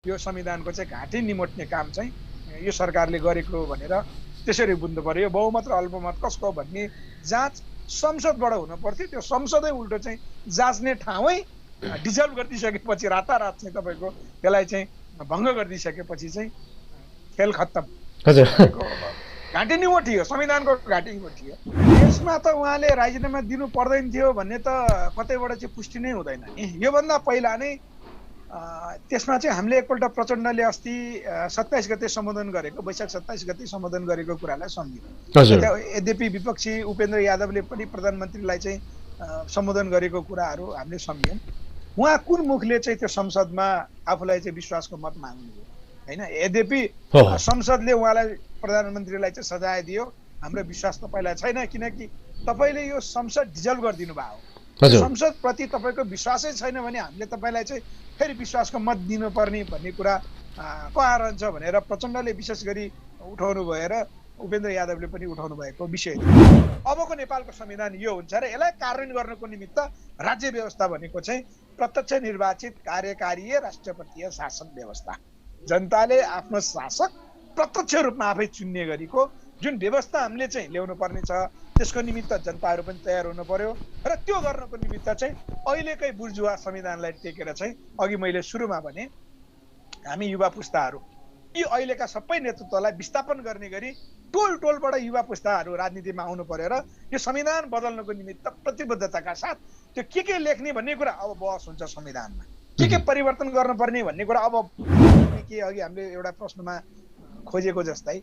यो संविधानको चाहिँ घाँटी निमोट्ने काम चाहिँ यो सरकारले गरेको भनेर त्यसरी बुझ्नु पर्यो। बहुमत र अल्पमत कसको भन्ने जाँच संसदबाट हुनु पर्थ्यो। त्यो संसदै उल्टो चाहिँ जाँच्ने ठाउँै डिजल्भ गरिदिइसकेपछि रातारात चाहिँ तपाईँको त्यसलाई चाहिँ भङ्ग गरिदिइसकेपछि चाहिँ खेल खत्तम। घाँटी निमोठियो, संविधानको घाँटी निमोठियो। यसमा त उहाँले राजीनामा दिनु पर्दैन थियो भन्ने त कतैबाट चाहिँ पुष्टि नै हुँदैन नि। योभन्दा पहिला नै त्यसमा चाहिँ हामीले एकपल्ट प्रचण्डले अस्ति 27 गते सम्बोधन गरेको, वैशाख 27 गते सम्बोधन गरेको कुरालाई सम्झिनु। यद्यपि विपक्षी उपेन्द्र यादवले पनि प्रधानमन्त्रीलाई चाहिँ सम्बोधन गरेको कुराहरू हामीले सम्झ्यौँ। उहाँ कुन मुखले चाहिँ त्यो संसदमा आफूलाई चाहिँ विश्वासको मत माग्नुभयो होइन। यद्यपि संसदले उहाँलाई प्रधानमन्त्रीलाई चाहिँ सजाय दियो, हाम्रो विश्वास तपाईँलाई छैन किनकि तपाईँले यो संसद डिजल्भ गरिदिनु भयो। संसदप्रति तपाईँको विश्वासै छैन भने हामीले तपाईँलाई चाहिँ फेरि विश्वासको मत दिनुपर्ने भन्ने कुरा कहाँ रहन्छ भनेर प्रचण्डले विशेष गरी उठाउनु भएर उपेन्द्र यादवले पनि उठाउनु भएको विषय थियो। अबको नेपालको संविधान यो हुन्छ र यसलाई कार्यान्वयन गर्नको निमित्त राज्य व्यवस्था भनेको चाहिँ प्रत्यक्ष निर्वाचित कार्यकारीय राष्ट्रपतीय शासन व्यवस्था। जनताले आफ्नो शासक प्रत्यक्ष रूपमा आफै चुन्ने गरेको जुन व्यवस्था हामीले चाहिँ ल्याउनु पर्ने छ, त्यसको निमित्त जनताहरू पनि तयार हुनु पर्यो र त्यो गर्नको निमित्त चाहिँ अहिलेकै बुर्जुवा संविधानलाई टेकेर चाहिँ अघि मैले सुरुमा भने हामी युवा पुस्ताहरू यी अहिलेका सबै नेतृत्वलाई विस्थापन गर्ने गरी टोल टोलबाट युवा पुस्ताहरू राजनीतिमा आउनु पर्यो र यो संविधान बदल्नको निमित्त प्रतिबद्धताका साथ त्यो के लेख्ने भन्ने कुरा अब बहस हुन्छ संविधानमा, के परिवर्तन गर्नुपर्ने भन्ने कुरा अब के अघि हामीले एउटा प्रश्नमा खोजेको जस्तै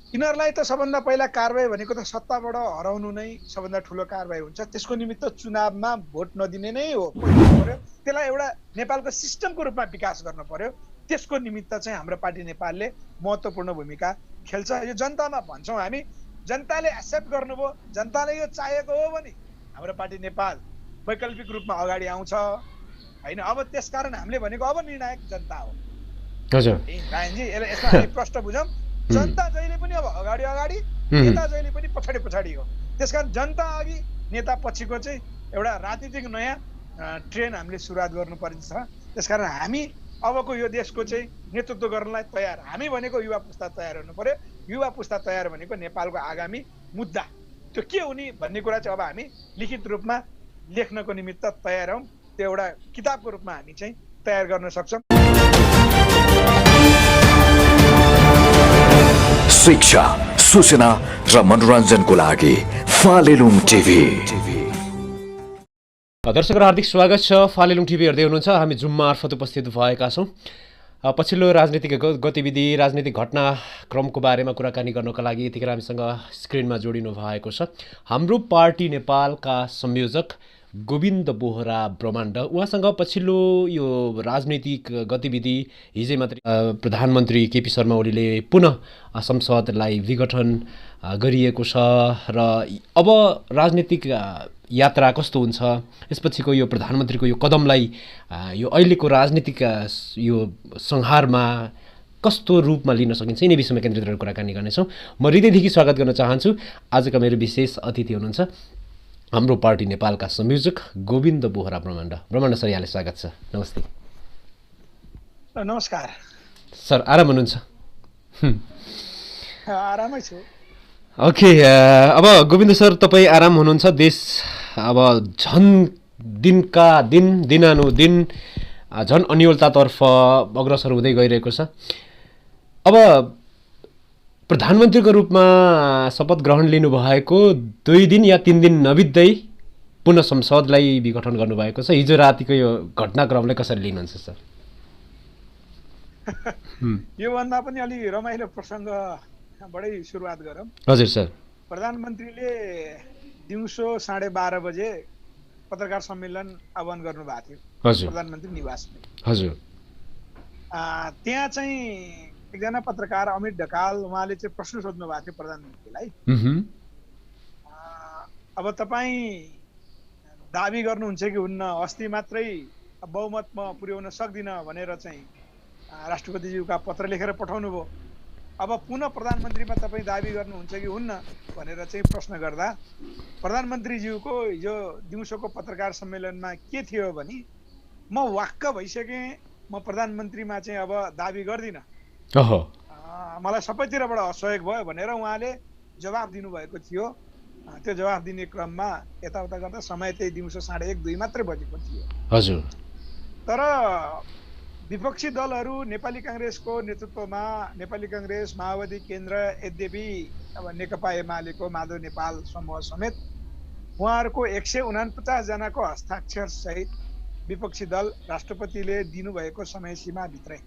यिनीहरूलाई त सबभन्दा पहिला कारबाही भनेको त सत्ताबाट हराउनु नै सबभन्दा ठुलो कारबाही हुन्छ। त्यसको निमित्त चुनावमा भोट नदिने नै हो पर्यो। त्यसलाई एउटा नेपालको सिस्टमको रूपमा विकास गर्न पर्यो। त्यसको निमित्त चाहिँ हाम्रो पार्टी नेपालले महत्त्वपूर्ण भूमिका खेल्छ। यो जनतामा भन्छौँ हामी, जनताले एक्सेप्ट गर्नुभयो, जनताले यो चाहेको हो भने हाम्रो पार्टी नेपाल वैकल्पिक रूपमा अगाडि आउँछ होइन। अब त्यसकारण हामीले भनेको अब निर्णायक जनता हो। रायनजी यसमा हामी प्रश्न बुझौँ, जनता जहिले पनि अब अगाडि अगाडि, नेता जहिले पनि पछाडि पछाडि हो। त्यसकारण जनता अघि नेता पछिको चाहिँ एउटा राजनीतिक नयाँ ट्रेन हामीले सुरुवात गर्नुपर्छ। त्यसकारण हामी अबको यो देशको चाहिँ नेतृत्व गर्नलाई तयार, हामी भनेको युवा पुस्ता तयार हुनु पर्यो। युवा पुस्ता तयार भनेको नेपालको आगामी मुद्दा त्यो के हुने भन्ने कुरा चाहिँ अब हामी लिखित रूपमा लेख्नको निमित्त तयार हौँ। त्यो एउटा किताबको रूपमा हामी चाहिँ तयार गर्न सक्छौँ। शिक्षा, सूचना र मनोरञ्जनको लागि फालेलुङ टिभी। दर्शकहरू हार्दिक स्वागत छ। फालेलुङ टिभी हेर्दै हुनुहुन्छ। हामी जुम मार्फत उपस्थित भएका छौँ। पछिल्लो राजनीतिक गतिविधि, राजनीतिक घटनाक्रमको बारेमा कुराकानी गर्नको लागि यतिखेर हामीसँग स्क्रिनमा जोडिनु भएको छ हाम्रो पार्टी नेपालका संयोजक गोविन्द बोहरा ब्रह्माण्ड। उहाँसँग पछिल्लो यो राजनैतिक गतिविधि हिजै मात्रै प्रधानमन्त्री केपी शर्मा ओलीले पुनः संसदलाई विघटन गरिएको छ र अब राजनीतिक यात्रा कस्तो हुन्छ, यसपछिको यो प्रधानमन्त्रीको यो कदमलाई यो अहिलेको राजनीतिक यो संहारमा कस्तो रूपमा लिन सकिन्छ, यिनै विषयमा केन्द्रित गरेर कुराकानी गर्नेछौँ। म हृदयदेखि स्वागत गर्न चाहन्छु। आजका मेरो विशेष अतिथि हुनुहुन्छ हाम्रो पार्टी नेपालका संयोजक गोविन्द बोहरा ब्रह्माण्ड। ब्रह्माण्ड सर, यहाँलाई स्वागत छ। नमस्ते। नमस्कार सर, आराम हुनुहुन्छ? आरामै छु। ओके, अब गोविन्द सर तपाईँ आराम हुनुहुन्छ। देश अब झन् दिनका दिन दिनानुदिन झन् अन्यलतातर्फ अग्रसर हुँदै गइरहेको छ। अब प्रधानमन्त्रीको रूपमा शपथ ग्रहण लिनुभएको 2 दिन या 3 दिन नबित्दै पुनः संसदलाई विघटन गर्नुभएको छ। हिजो रातिको यो घटनाक्रमलाई कसरी लिनुहुन्छ सर? योभन्दा पनि अलि रमाइलो प्रसङ्गबाटै सुरुवात गरौँ। हजुर सर। प्रधानमन्त्रीले दिउँसो 12:30 बजे पत्रकार सम्मेलन आह्वान गर्नुभएको थियो प्रधानमन्त्री निवासमा। हजुर। त्यहाँ चाहिँ एकजना पत्रकार अमित ढकाल, उहाँले चाहिँ प्रश्न सोध्नु भएको थियो प्रधानमन्त्रीलाई। अब तपाईँ दाबी गर्नुहुन्छ कि हुन्न, अस्ति मात्रै बहुमतमा पुर्याउन सक्दिनँ भनेर चाहिँ राष्ट्रपतिज्यूका पत्र लेखेर पठाउनु भयो। अब पुनः प्रधानमन्त्रीमा तपाईँ दाबी गर्नुहुन्छ कि हुन्न भनेर चाहिँ प्रश्न गर्दा प्रधानमन्त्रीज्यूको हिजो दिउँसोको पत्रकार सम्मेलनमा के थियो भने म वाक्क भइसकेँ म प्रधानमन्त्रीमा चाहिँ अब दाबी गर्दिनँ, ओहो मलाई सबैतिरबाट असहयोग भयो भनेर उहाँले जवाफ दिनुभएको थियो। त्यो जवाफ दिने क्रममा यताउता गर्दा समय त्यही दिउँसो 1:30-2 मात्रै बजेको थियो। हजुर तर विपक्षी दलहरू नेपाली काङ्ग्रेसको नेतृत्वमा नेपाली काङ्ग्रेस माओवादी केन्द्र यद्यपि अब नेकपा एमालेको माधव नेपाल समूह समेत उहाँहरूको 149 जनाको हस्ताक्षर सहित विपक्षी दल राष्ट्रपतिले दिनुभएको समय सीमाभित्रै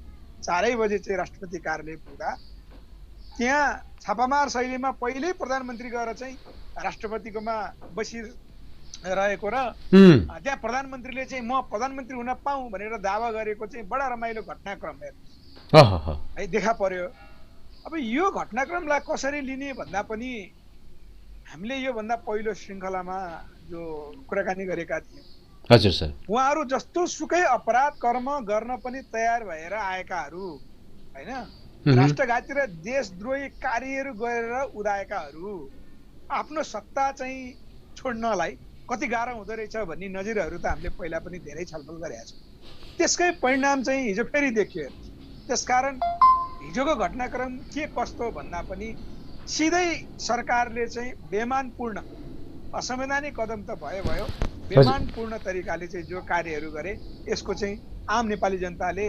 4 बजे चाहिँ राष्ट्रपति कार्यालय पुग्दा त्यहाँ छापामार शैलीमा पहिल्यै प्रधानमन्त्री गएर चाहिँ राष्ट्रपतिकोमा बसिरहेको र त्यहाँ प्रधानमन्त्रीले चाहिँ म प्रधानमन्त्री हुन पाऊँ भनेर दावा गरेको चाहिँ बडा रमाइलो घटनाक्रम है देखा पर्यो। अब यो घटनाक्रमलाई कसरी लिने भन्दा पनि हामीले योभन्दा पहिलो श्रृङ्खलामा जो कुराकानी गरेका थियौँ। हजुर सर, उहाँहरू जस्तो सुकै अपराध कर्म गर्न पनि तयार भएर आएकाहरू होइन, राष्ट्रघाती र देशद्रोही कार्यहरू गरेर उदाएकाहरू आफ्नो सत्ता चाहिँ छोड्नलाई कति गाह्रो हुँदो रहेछ भन्ने नजिरहरू त हामीले पहिला पनि धेरै छलफल गरेका छौँ। त्यसकै परिणाम चाहिँ हिजो फेरि देखियो। त्यसकारण हिजोको घटनाक्रम के कस्तो भन्दा पनि सिधै सरकारले चाहिँ बेमानपूर्ण असंवैधानिक कदम त भयो, बेमानपूर्ण तरिकाले चाहिँ जो कार्यहरू गरे यसको चाहिँ आम नेपाली जनताले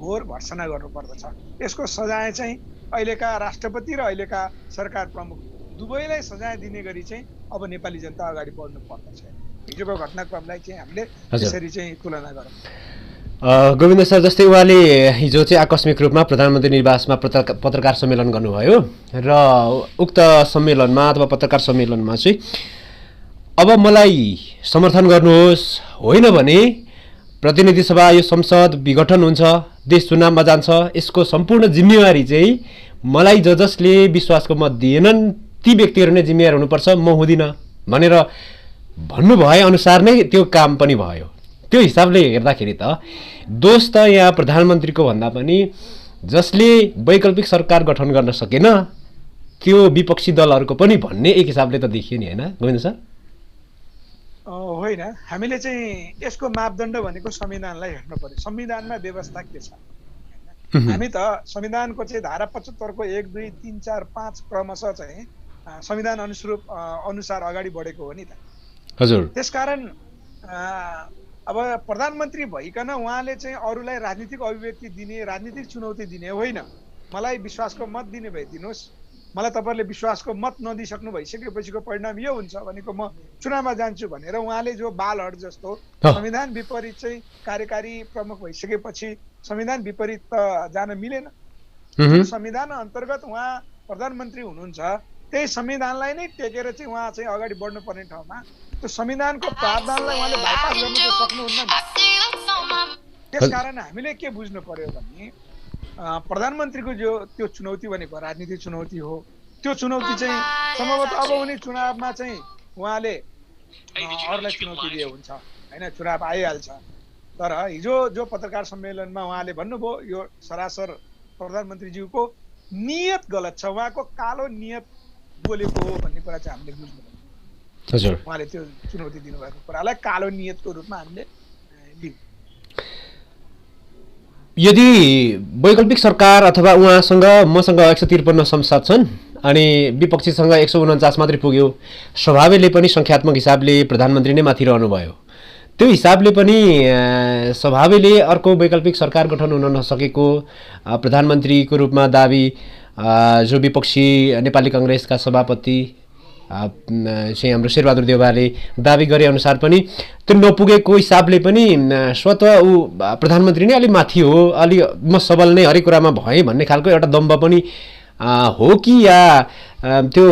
घोर भर्त्सना गर्नुपर्दछ। यसको सजाय चाहिँ अहिलेका राष्ट्रपति र अहिलेका सरकार प्रमुख दुवैलाई सजाय दिने गरी चाहिँ अब नेपाली जनता अगाडि बढ्नु पर्दछ। हिजोको घटनाक्रमलाई चाहिँ हामीले त्यसरी चाहिँ तुलना गरौँ। गोविन्द सर, जस्तै उहाँले हिजो चाहिँ आकस्मिक रूपमा प्रधानमन्त्री निवासमा पत्रकार सम्मेलन गर्नुभयो र उक्त सम्मेलनमा अथवा पत्रकार सम्मेलनमा चाहिँ अब मलाई समर्थन गर्नुहोस्, होइन भने प्रतिनिधि सभा यो संसद विघटन हुन्छ, देश चुनावमा जान्छ, यसको सम्पूर्ण जिम्मेवारी चाहिँ मलाई जसले विश्वासको मत दिएनन् ती व्यक्तिहरू नै जिम्मेवार हुनुपर्छ, म हुँदिनँ भनेर भन्नुभए अनुसार नै त्यो काम पनि भयो। त्यो हिसाबले हेर्दाखेरि त दोष त यहाँ प्रधानमन्त्रीको भन्दा पनि जसले वैकल्पिक सरकार गठन गर्न सकेन त्यो विपक्षी दलहरूको पनि भन्ने एक हिसाबले त देखियो नि, होइन गोविन्द सर? होइन, हामीले चाहिँ यसको मापदण्ड भनेको संविधानलाई हेर्नु पर्यो। संविधानमा व्यवस्था के छ? हामी त संविधानको चाहिँ धारा 75 को 1, 2, 3, 4, 5 क्रमशः चाहिँ संविधान अनुसार अगाडि बढेको हो नि त। हजुर, त्यसकारण अब प्रधानमन्त्री भइकन उहाँले चाहिँ अरूलाई राजनीतिक अभिव्यक्ति दिने, राजनीतिक चुनौती दिने होइन। मलाई विश्वासको मत दिने भए दिनुहोस्, मलाई तपाईँहरूले विश्वासको मत नदिइसक्नु भइसकेपछिको परिणाम यो हुन्छ भनेको म चुनावमा जान्छु भनेर उहाँले जो बालहट जस्तो संविधान विपरीत चाहिँ कार्यकारी प्रमुख भइसकेपछि संविधान विपरीत त जान मिलेन। संविधान अन्तर्गत उहाँ प्रधानमन्त्री हुनुहुन्छ, त्यही संविधानलाई नै टेकेर चाहिँ उहाँ चाहिँ अगाडि बढ्नु पर्ने ठाउँमा त्यो संविधानको प्रावधानलाई उहाँले बाइपास गर्न त सक्नुहुन्न नि। त्यसकारण हामीले के बुझ्नु पर्यो भने प्रधानमन्त्रीको जो त्यो चुनौती भनेको राजनीतिक चुनौती हो। त्यो चुनौती चाहिँ सम्भवतः अब हुने चुनावमा चाहिँ उहाँले अरूलाई चुनौती दिए हुन्छ, होइन, चुनाव आइहाल्छ। तर हिजो जो पत्रकार सम्मेलनमा उहाँले भन्नुभयो यो सरासर प्रधानमन्त्रीज्यूको नियत गलत छ, उहाँको कालो नियत बोलेको हो भन्ने कुरा चाहिँ हामीले बुझ्नु पर्यो। हजुर, उहाँले त्यो चुनौती दिनुभएको कुरालाई कालो नियतको रूपमा हामीले लियौँ। यदि वैकल्पिक सरकार अथवा उहाँसँग मसँग 153 संसद छन् अनि विपक्षीसँग 149 मात्रै पुग्यो, स्वभावले पनि सङ्ख्यात्मक हिसाबले प्रधानमन्त्री नै माथि रहनुभयो, त्यो हिसाबले पनि स्वभावले अर्को वैकल्पिक सरकार गठन हुन नसकेको प्रधानमन्त्रीको रूपमा दाबी जो विपक्षी नेपाली काङ्ग्रेसका सभापति चाहिँ हाम्रो शेरबहादुर देउवाले दाबी गरे अनुसार पनि त्यो नपुगेको हिसाबले पनि स्वतः ऊ प्रधानमन्त्री नै अलिक माथि हो, अलि म सबल नै हरेक कुरामा भएँ भन्ने खालको एउटा दम्ब पनि हो कि या त्यो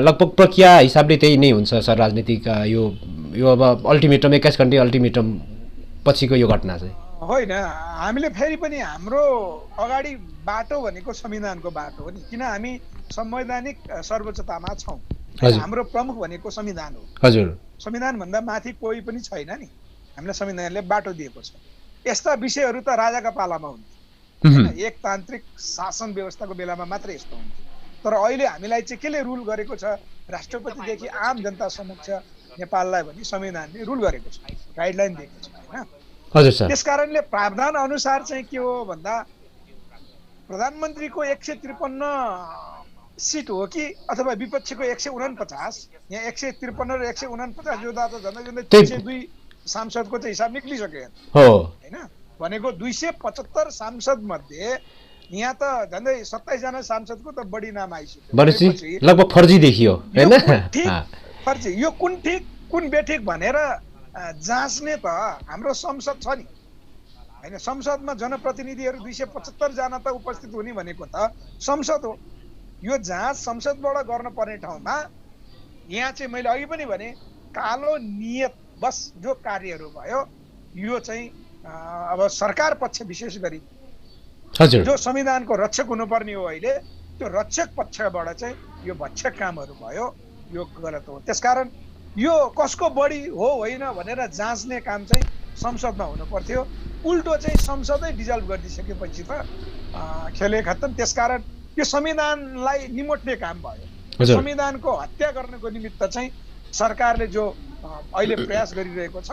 लगभग प्रक्रिया हिसाबले त्यही नै हुन्छ सर? राजनीतिक यो अब अल्टिमेटम 21 घन्टे अल्टिमेटम पछिको यो घटना चाहिँ होइन। हामीले फेरि पनि हाम्रो अगाडि बाटो भनेको संविधानको बाटो हो नि, किन हामी संवैधानिक सर्वोच्चतामा छौँ। हाम्रो प्रमुख भनेको संविधान हो। हजुर, संविधान भन्दा माथि कोही पनि छैन नि, हामीलाई संविधानले बाटो दिएको छ। यस्ता विषयहरू त राजाका पालामा हुन्थ्यो, एकतान्त्रिक शासन व्यवस्थाको बेलामा मात्रै यस्तो हुन्थ्यो। तर अहिले हामीलाई चाहिँ केले रुल गरेको छ? राष्ट्रपतिदेखि आम जनता समक्ष नेपाललाई भनी संविधानले रुल गरेको छ, गाइडलाइन दिएको छ, होइन। हजुर सर। त्यसकारणले प्रावधान अनुसार चाहिँ के हो भन्दा प्रधानमन्त्रीको 153 सिट हो कि अथवा विपक्षीको 149, यहाँ 153 र 149 जोड्दा त झन्डै 302 सांसदको चाहिँ हिसाब निक्लिसक्यो हो हैन। भनेको 275 सांसद मध्ये यहाँ त झन्डै 27 जना सांसदको त बढी नाम आइसक्यो। भनेपछि लगभग फर्जी देखियो हैन। फर्जी यो कुन ठिक कुन बेठिक भनेर जाँच्ने त हाम्रो संसद छ नि हैन। संसदमा जनप्रतिनिधिहरू 275 जना त उपस्थित हुने भनेको त संसद हो। यो जाँच संसदबाट गर्न पर्ने ठाउँमा यहाँ चाहिँ मैले अघि पनि भने कालो नियत बस जो कार्यहरू भयो यो चाहिँ अब सरकार पक्ष विशेष गरी हजुर जो संविधानको रक्षक हुनुपर्ने हो अहिले त्यो रक्षक पक्षबाट चाहिँ यो भक्षक कामहरू भयो, यो गलत हो। त्यसकारण यो कसको बढी हो होइन भनेर जाँच्ने काम चाहिँ संसदमा हुनु पर्थ्यो। उल्टो चाहिँ संसदै डिजल्भ गरिदिइसकेपछि त खेले खत्तम। त्यसकारण यो संविधानलाई निमोट्ने काम भयो। संविधानको हत्या गर्नको निमित्त चाहिँ सरकारले जो अहिले प्रयास गरिरहेको छ,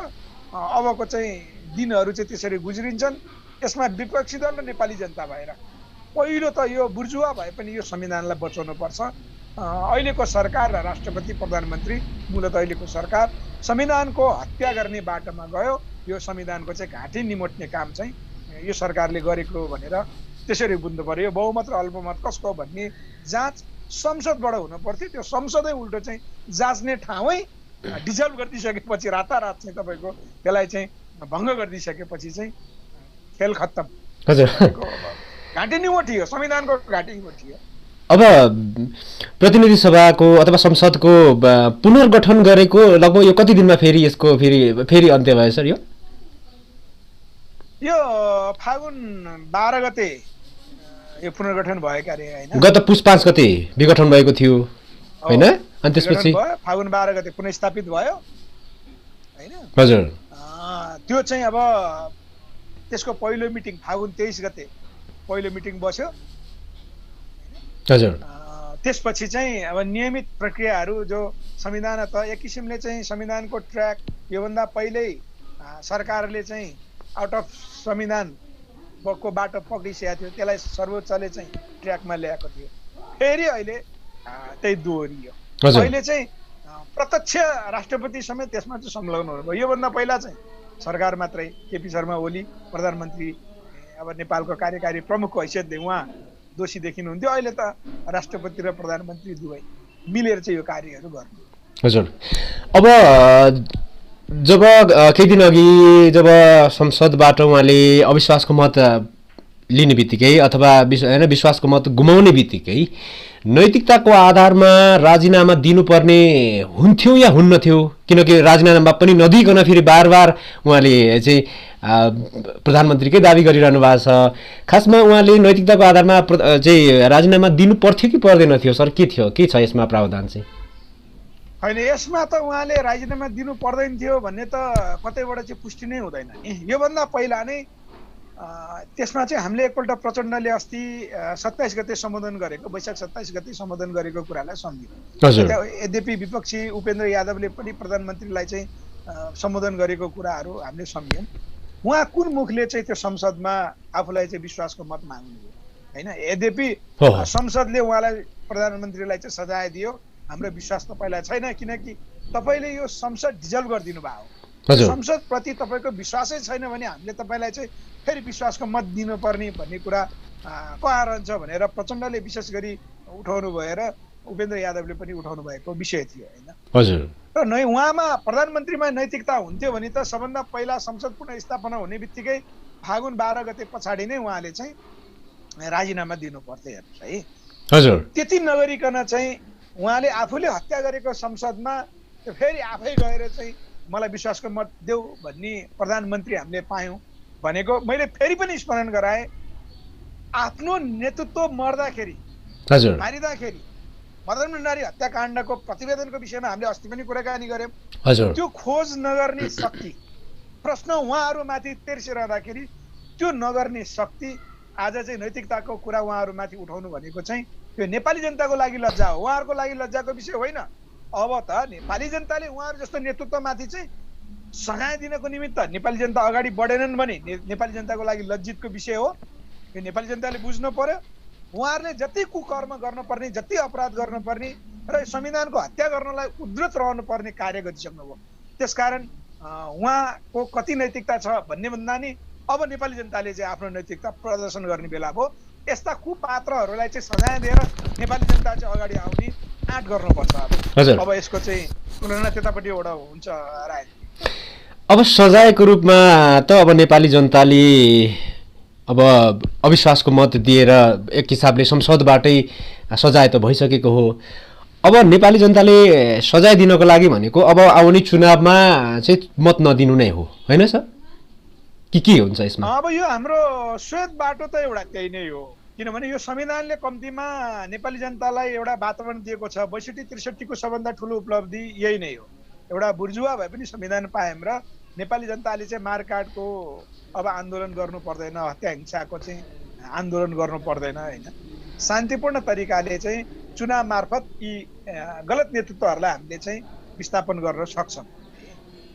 अबको चाहिँ दिनहरू चाहिँ त्यसरी गुज्रिन्छन्। यसमा विपक्षी दल र नेपाली जनता भएर पहिलो त यो बुर्जुवा भए पनि यो संविधानलाई बचाउनु पर्छ। अहिलेको सरकार र राष्ट्रपति प्रधानमन्त्री मूलत अहिलेको सरकार संविधानको हत्या गर्ने बाटोमा गयो। यो संविधानको चाहिँ घाँटी निमोट्ने काम चाहिँ यो सरकारले गरेको भनेर त्यसरी बुझ्नु पर्यो। बहुमत र अल्पमत कसको भन्ने जाँच संसदबाट हुनु पर्थ्यो। त्यो संसदै उल्टो चाहिँ जाँच्ने ठाउँै डिजल्भ गरिदिइसकेपछि रातारात चाहिँ तपाईँको त्यसलाई चाहिँ भङ्ग गरिदिइसकेपछि चाहिँ खेल खत्तम। हजुर घाँटी निमोटियो, संविधानको घाँटी निमोटियो। अब प्रतिनिधि सभाको अथवा संसदको पुनर्गठन गरेको लगभग यो कति दिनमा फेरि यसको फेरि अन्त्य भयो सर? यो फागुन 12 गते यो पुनर्गठन भयो कार्य हैन। गत पुस 5 गते विघटन भएको थियो हैन, अनि त्यसपछि फागुन 12 गते पुनर्स्थापित भयो हैन। हजुर त्यो चाहिँ अब त्यसको पहिलो मिटिङ फागुन 23 गते पहिलो मिटिङ बस्यो। हजुर त्यसपछि चाहिँ अब नियमित प्रक्रियाहरू जो संविधान त एक किसिमले चाहिँ संविधानको ट्र्याक योभन्दा पहिल्यै सरकारले चाहिँ आउट अफ संविधान को बाटो पक्रिसकेको थियो, त्यसलाई सर्वोच्चले चाहिँ ट्र्याकमा ल्याएको थियो। फेरि अहिले त्यही दोहोरियो। अहिले चाहिँ प्रत्यक्ष राष्ट्रपति समेत त्यसमा चाहिँ संलग्न हुनुभयो। योभन्दा पहिला चाहिँ सरकार मात्रै केपी शर्मा ओली प्रधानमन्त्री अब नेपालको कार्यकारी प्रमुखको हैसियतले उहाँ दोषी देखिनुहुन्थ्यो। अहिले त राष्ट्रपति र प्रधानमन्त्री दुवै मिलेर चाहिँ यो कार्यहरू गर्नु। हजुर अब जब केही दिन अघि जब संसदबाट उहाँले अविश्वासको मत लिने बित्तिकै अथवा होइन विश्वासको मत गुमाउने बित्तिकै नैतिकताको आधारमा राजीनामा दिनुपर्ने हुन्थ्यो या हुन्न थियो? किनकि राजीनामा पनि नदिकन फेरि बार बार उहाँले चाहिँ प्रधानमन्त्रीकै दाबी गरिरहनु भएको छ। खासमा उहाँले नैतिकताको आधारमा चाहिँ राजीनामा दिनु पर्थ्यो कि पर्दैन थियो सर? के थियो, के छ यसमा प्रावधान चाहिँ? होइन, यसमा त उहाँले राजीनामा दिनु पर्दैन थियो भन्ने त कतैबाट चाहिँ पुष्टि नै हुँदैन नि। योभन्दा पहिला नै त्यसमा चाहिँ हामीले एकपल्ट प्रचण्डले अस्ति 27 गते सम्बोधन गरेको, वैशाख 27 गते सम्बोधन गरेको कुरालाई सम्झियो। यद्यपि विपक्षी उपेन्द्र यादवले पनि प्रधानमन्त्रीलाई चाहिँ सम्बोधन गरेको कुराहरू हामीले सम्झ्यौँ। उहाँ कुन मुखले चाहिँ त्यो संसदमा आफूलाई चाहिँ विश्वासको मत माग्नुभयो होइन। यद्यपि संसदले उहाँलाई प्रधानमन्त्रीलाई चाहिँ सजाय दियो, हाम्रो विश्वास तपाईँलाई छैन किनकि तपाईँले यो संसद डिजल्भ गरिदिनु भयो। संसद प्रति तपाईँको विश्वासै छैन भने हामीले तपाईँलाई चाहिँ फेरि विश्वासको मत दिनुपर्ने भन्ने कुरा कहाँ रहन्छ भनेर प्रचण्डले विशेष गरी उठाउनु भएर उपेन्द्र यादवले पनि उठाउनु भएको विषय थियो होइन। हजुर र उहाँमा प्रधानमन्त्रीमा नैतिकता हुन्थ्यो भने त सबभन्दा पहिला संसद पुनर्स्थापना हुने बित्तिकै फागुन 12 गते पछाडि नै उहाँले चाहिँ राजीनामा दिनु पर्थ्यो हेर्नुहोस् है। हजुर त्यति नगरिकन चाहिँ उहाँले आफूले हत्या गरेको संसदमा फेरि आफै गएर चाहिँ मलाई विश्वासको मत देऊ भन्ने प्रधानमन्त्री हामीले पायौँ भनेको मैले फेरि पनि स्मरण गराएँ। आफ्नो नेतृत्व मर्दाखेरि मारिँदाखेरि मदन भण्डारी हत्याकाण्डको प्रतिवेदनको विषयमा हामीले अस्ति पनि कुराकानी गऱ्यौँ। त्यो खोज नगर्ने शक्ति, प्रश्न उहाँहरूमाथि तेर्सिरहँदाखेरि त्यो नगर्ने शक्ति आज चाहिँ नैतिकताको कुरा उहाँहरूमाथि उठाउनु भनेको चाहिँ त्यो नेपाली जनताको लागि लज्जा हो, उहाँहरूको लागि लज्जाको विषय होइन। अब त नेपाली जनताले उहाँहरू जस्तो नेतृत्वमाथि चाहिँ सघाँ दिनको निमित्त नेपाली जनता अगाडि बढेनन् भने नेपाली जनताको लागि लज्जितको विषय हो। यो नेपाली जनताले बुझ्नु पर्यो। उहाँहरूले जति कुकर्म गर्नुपर्ने, जति अपराध गर्नुपर्ने र संविधानको हत्या गर्नलाई उद्धृत रहनुपर्ने कार्य गरिसक्नुभयो। त्यसकारण उहाँको कति नैतिकता छ भन्ने भन्दा नि अब नेपाली जनताले चाहिँ आफ्नो नैतिकता प्रदर्शन गर्ने बेला भयो। यस्ता कुपात्रहरूलाई चाहिँ सजाय दिएर नेपाली जनता चाहिँ अगाडि आउने आँट गर्नुपर्छ। अब यसको चाहिँ तुलना त्यतापट्टि एउटा हुन्छ राय। अब सजायको रूपमा त अब नेपाली जनताले अब अविश्वासको मत दिएर एक हिसाबले संसदबाटै सजाय त भइसकेको हो। अब नेपाली जनताले सजाय दिनको लागि भनेको अब आउने चुनावमा चाहिँ मत नदिनु नै हो, होइन सर? के हुन्छ यसमा? अब यो हाम्रो श्वेत बाटो त एउटा त्यही नै हो। किनभने यो संविधानले कम्तीमा नेपाली जनतालाई एउटा वातावरण दिएको छ। 62-63 को सबभन्दा ठुलो उपलब्धि यही नै हो। एउटा बुर्जुवा भए पनि संविधान पायौँ र नेपाली जनताले चाहिँ मारकाटको अब आन्दोलन गर्नु पर्दैन, हत्या हिंसाको चाहिँ आन्दोलन गर्नु पर्दैन, होइन। शान्तिपूर्ण तरिकाले चाहिँ चुनाव मार्फत यी गलत नेतृत्वहरूलाई हामीले चाहिँ विस्थापन गर्न सक्छौँ।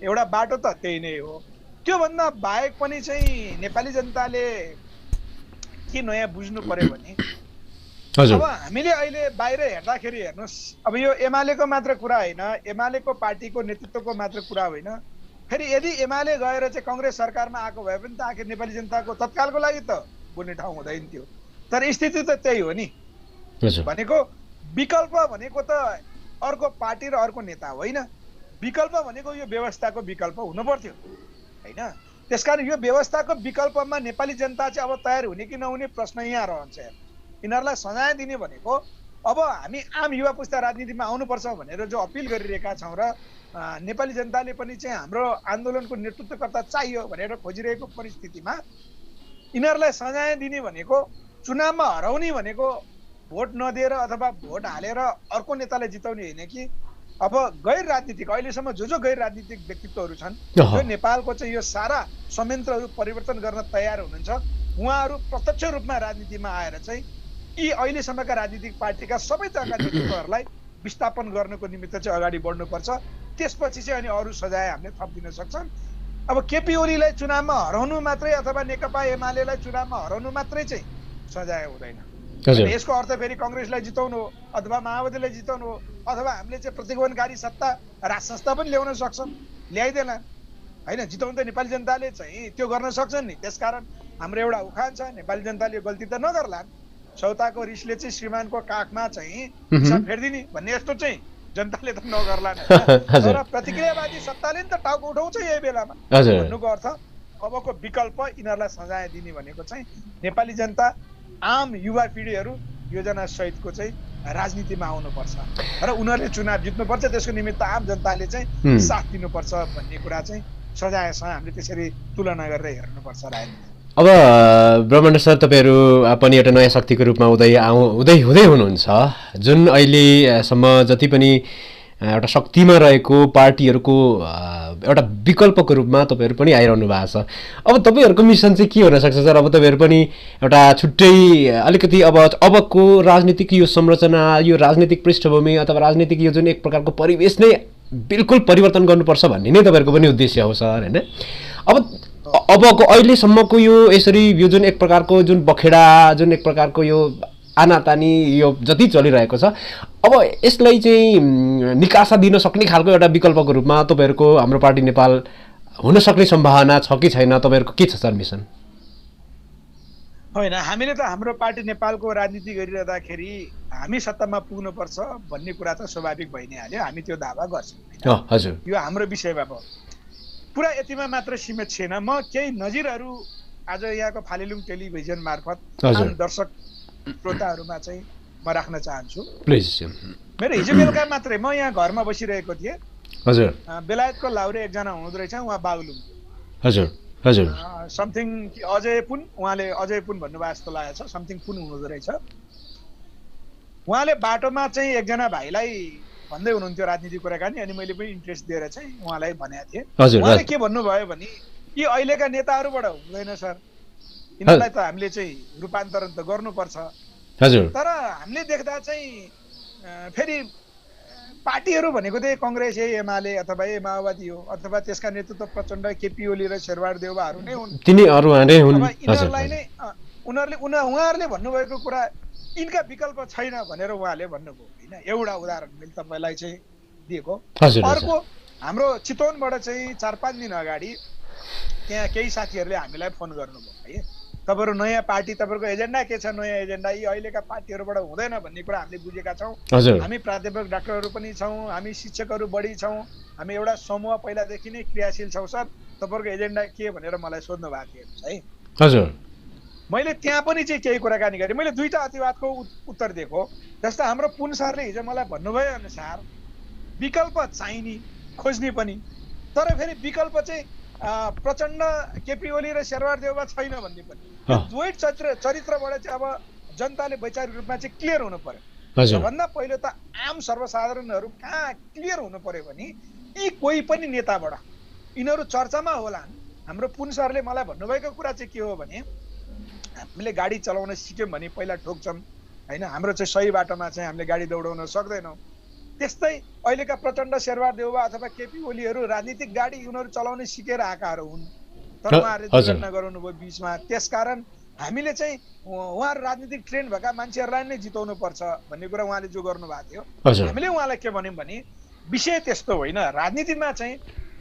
एउटा बाटो त त्यही नै हो। त्योभन्दा बाहेक पनि चाहिँ नेपाली जनताले के नयाँ बुझ्नु पर्यो भने अब हामीले अहिले बाहिर हेर्दाखेरि हेर्नुहोस्, अब यो एमालेको मात्र कुरा होइन, एमालेको पार्टीको नेतृत्वको मात्र कुरा होइन। फेरि यदि एमाले गएर चाहिँ कङ्ग्रेस सरकारमा आएको भए पनि त आखिर नेपाली जनताको तत्कालको लागि त बोल्ने ठाउँ हुँदैन थियो। तर स्थिति त त्यही हो नि। भनेको विकल्प भनेको त अर्को पार्टी र अर्को नेता होइन। विकल्प भनेको यो व्यवस्थाको विकल्प हुनु पर्थ्यो, होइन। त्यसकारण यो व्यवस्थाको विकल्पमा नेपाली जनता चाहिँ अब तयार हुने कि नहुने प्रश्न यहाँ रहन्छ। यिनीहरूलाई सजाय दिने भनेको अब हामी आम युवा पुस्ता राजनीतिमा आउनुपर्छ भनेर जो अपिल गरिरहेका छौँ र नेपाली जनताले पनि चाहिँ हाम्रो आन्दोलनको नेतृत्वकर्ता चाहियो भनेर खोजिरहेको परिस्थितिमा यिनीहरूलाई सजाय दिने भनेको, चुनावमा हराउने भनेको भोट नदिएर अथवा भोट हालेर अर्को नेतालाई जिताउने होइन कि अब गैर राजनीतिक अहिलेसम्म जो गैर राजनीतिक व्यक्तित्वहरू छन्, जो नेपालको चाहिँ यो सारा संयन्त्रहरू परिवर्तन गर्न तयार हुनुहुन्छ, उहाँहरू प्रत्यक्ष रूपमा राजनीतिमा आएर चाहिँ यी अहिलेसम्मका राजनीतिक पार्टीका सबैजनाका नेतृत्वहरूलाई विस्थापन गर्नको निमित्त चाहिँ अगाडि बढ्नुपर्छ। त्यसपछि चाहिँ अनि अरू सजाय हामीले थप दिन सक्छौँ। अब केपी ओलीलाई चुनावमा हराउनु मात्रै अथवा नेकपा एमालेलाई चुनावमा हराउनु मात्रै चाहिँ सजाय हुँदैन। यसको अर्थ फेरि कङ्ग्रेसलाई जिताउनु हो अथवा माओवादीलाई जिताउनु हो अथवा हामीले चाहिँ प्रतिगमनकारी सत्ता राज संस्था पनि ल्याउन सक्छौँ, ल्याइदेला, होइन। जिताउनु त नेपाली जनताले चाहिँ त्यो गर्न सक्छन् नि। त्यसकारण हाम्रो एउटा उखान छ, नेपाली जनताले गल्ती त नगर्लान्, सौताको रिसले चाहिँ श्रीमानको काखमा चाहिँ फेरिदिने भन्ने यस्तो चाहिँ जनताले त नगर्लान्। तर प्रतिक्रियावादी सत्ताले नि त टाउको उठाउँछ यही बेलामा। भन्नुको अर्थ अबको विकल्प यिनीहरूलाई सजाय दिने भनेको चाहिँ नेपाली जनता, आम युवा पिँढीहरू योजना सहितको चाहिँ राजनीतिमा आउनुपर्छ र उनीहरूले चुनाव जित्नुपर्छ। त्यसको निमित्त आम जनताले चाहिँ साथ दिनुपर्छ भन्ने कुरा चाहिँ सजायसँग हामीले त्यसरी तुलना गरेर हेर्नुपर्छ राजनीति। अब ब्रह्माण्ड सर, तपाईँहरू पनि एउटा नयाँ शक्तिको रूपमा हुँदै हुनुहुन्छ, जुन अहिलेसम्म जति पनि एउटा शक्तिमा रहेको पार्टीहरूको एउटा विकल्पको रूपमा तपाईँहरू पनि आइरहनु भएको छ। अब तपाईँहरूको मिसन चाहिँ के हुनसक्छ सर? अब तपाईँहरू पनि एउटा छुट्टै अलिकति अबको राजनीतिक यो संरचना, यो राजनीतिक पृष्ठभूमि अथवा राजनीतिक यो जुन एक प्रकारको परिवेश नै बिल्कुल परिवर्तन गर्नुपर्छ भन्ने नै तपाईँहरूको पनि उद्देश्य हो सर, होइन? अबको अहिलेसम्मको यो यसरी यो जुन एक प्रकारको जुन बखेडा, जुन एक प्रकारको यो आनातानी यो जति चलिरहेको छ, अब यसलाई चाहिँ निकासा दिन सक्ने खालको एउटा विकल्पको रूपमा तपाईँहरूको हाम्रो पार्टी नेपाल हुन सक्ने सम्भावना छ कि छैन? तपाईँहरूको के छ सर मिसन? होइन, हामीले त हाम्रो पार्टी नेपालको राजनीति गरिरहँदाखेरि हामी सत्तामा पुग्नुपर्छ भन्ने कुरा त स्वाभाविक भइ नै हाल्यो। हामी त्यो दावा गर्छौँ। हजुर, यो हाम्रो विषयमा भयो। पुरा यतिमा मात्र सीमित छैन। म केही नजिरहरू आज यहाँको फालेलुङ टेलिभिजन मार्फत आम दर्शक श्रोताहरूमा चाहिँ म राख्न चाहन्छु। प्लिज। मेरो हिजो बेलुका मात्रै म यहाँ घरमा बसिरहेको थिएँ। हजुर। बेलायतको लाउरे एकजना हुनुहुँदो रहेछ, उहाँ बागलुङ। हजुर हजुर। समथिङ अजय पुन, उहाँले अजय पुन भन्नुभएको जस्तो लागेको छ, समथिङ पुन हुनुहुँदो रहेछ। उहाँले बाटोमा चाहिँ एकजना भाइलाई भन्दै हुनुहुन्थ्यो राजनीति कुराकानी, अनि मैले पनि इन्ट्रेस्ट दिएर चाहिँ उहाँलाई भनेको थिएँ। उहाँले के भन्नुभयो भने यी अहिलेका नेताहरूबाट हुँदैन सर, यिनीहरूलाई त हामीले चाहिँ रूपान्तरण त गर्नुपर्छ। हजुर। तर हामीले देख्दा चाहिँ फेरि पार्टीहरू भनेको चाहिँ कङ्ग्रेस एमाले अथवा माओवादी हो अथवा त्यसका नेतृत्व प्रचण्ड केपी ओली र शेरबहादुर देउवाहरू नै हुन्। तिनीहरू नै हुन्। अब यिनीहरूलाई नै उहाँहरूले भन्नुभएको कुरा यिनका विकल्प छैन भनेर उहाँले भन्नुभयो होइन। एउटा उदाहरण मैले तपाईँलाई चाहिँ दिएको। अर्को हाम्रो चितवनबाट चाहिँ 4-5 दिन अगाडि त्यहाँ केही साथीहरूले हामीलाई फोन गर्नुभयो है, तपाईँहरू नयाँ पार्टी, तपाईँहरूको एजेन्डा के छ, नयाँ एजेन्डा यी अहिलेका पार्टीहरूबाट हुँदैन भन्ने कुरा हामीले बुझेका छौँ। हामी प्राध्यापक डाक्टरहरू पनि छौँ, हामी शिक्षकहरू बढी छौँ, हामी एउटा समूह पहिलादेखि नै क्रियाशील छौँ सर, तपाईँहरूको एजेन्डा के भनेर मलाई सोध्नु भएको थियो है। हजुर, मैले त्यहाँ पनि चाहिँ केही कुराकानी गरेँ। मैले 2टा अतिवादको उत्तर दिएको। जस्तो हाम्रो पुन सरले हिजो मलाई भन्नुभयो अनुसार विकल्प चाहिने खोज्ने पनि, तर फेरि विकल्प चाहिँ प्रचण्ड केपी ओली र शेरबहादुर देउवा छैन भन्ने पनि। द्वैत चरित्रबाट चाहिँ अब जनताले वैचारिक रूपमा चाहिँ क्लियर हुनु पर्यो। सबभन्दा पहिलो त आम सर्वसाधारणहरू कहाँ क्लियर हुनु पर्यो भने यी कोही पनि नेताबाट यिनीहरू चर्चामा होलान्। हाम्रो पुन सरले मलाई भन्नुभएको कुरा चाहिँ के हो भने हामीले गाडी चलाउन सिक्यौँ भने पहिला ठोक्छौँ होइन, हाम्रो चाहिँ सही बाटोमा चाहिँ हामीले गाडी दौडाउन सक्दैनौँ। त्यस्तै अहिलेका प्रचण्ड शेरबहादुर देउवा अथवा केपी ओलीहरू राजनीतिक गाडी उनीहरू चलाउन सिकेर आएकाहरू हुन्, तर उहाँहरूले दुर्घटना गराउनु भयो बिचमा। त्यसकारण हामीले चाहिँ उहाँहरू राजनीतिक ट्रेन्ड भएका मान्छेहरूलाई नै जिताउनु पर्छ भन्ने कुरा उहाँले जो गर्नुभएको थियो। हामीले उहाँलाई के भन्यौँ भने विषय त्यस्तो होइन, राजनीतिमा चाहिँ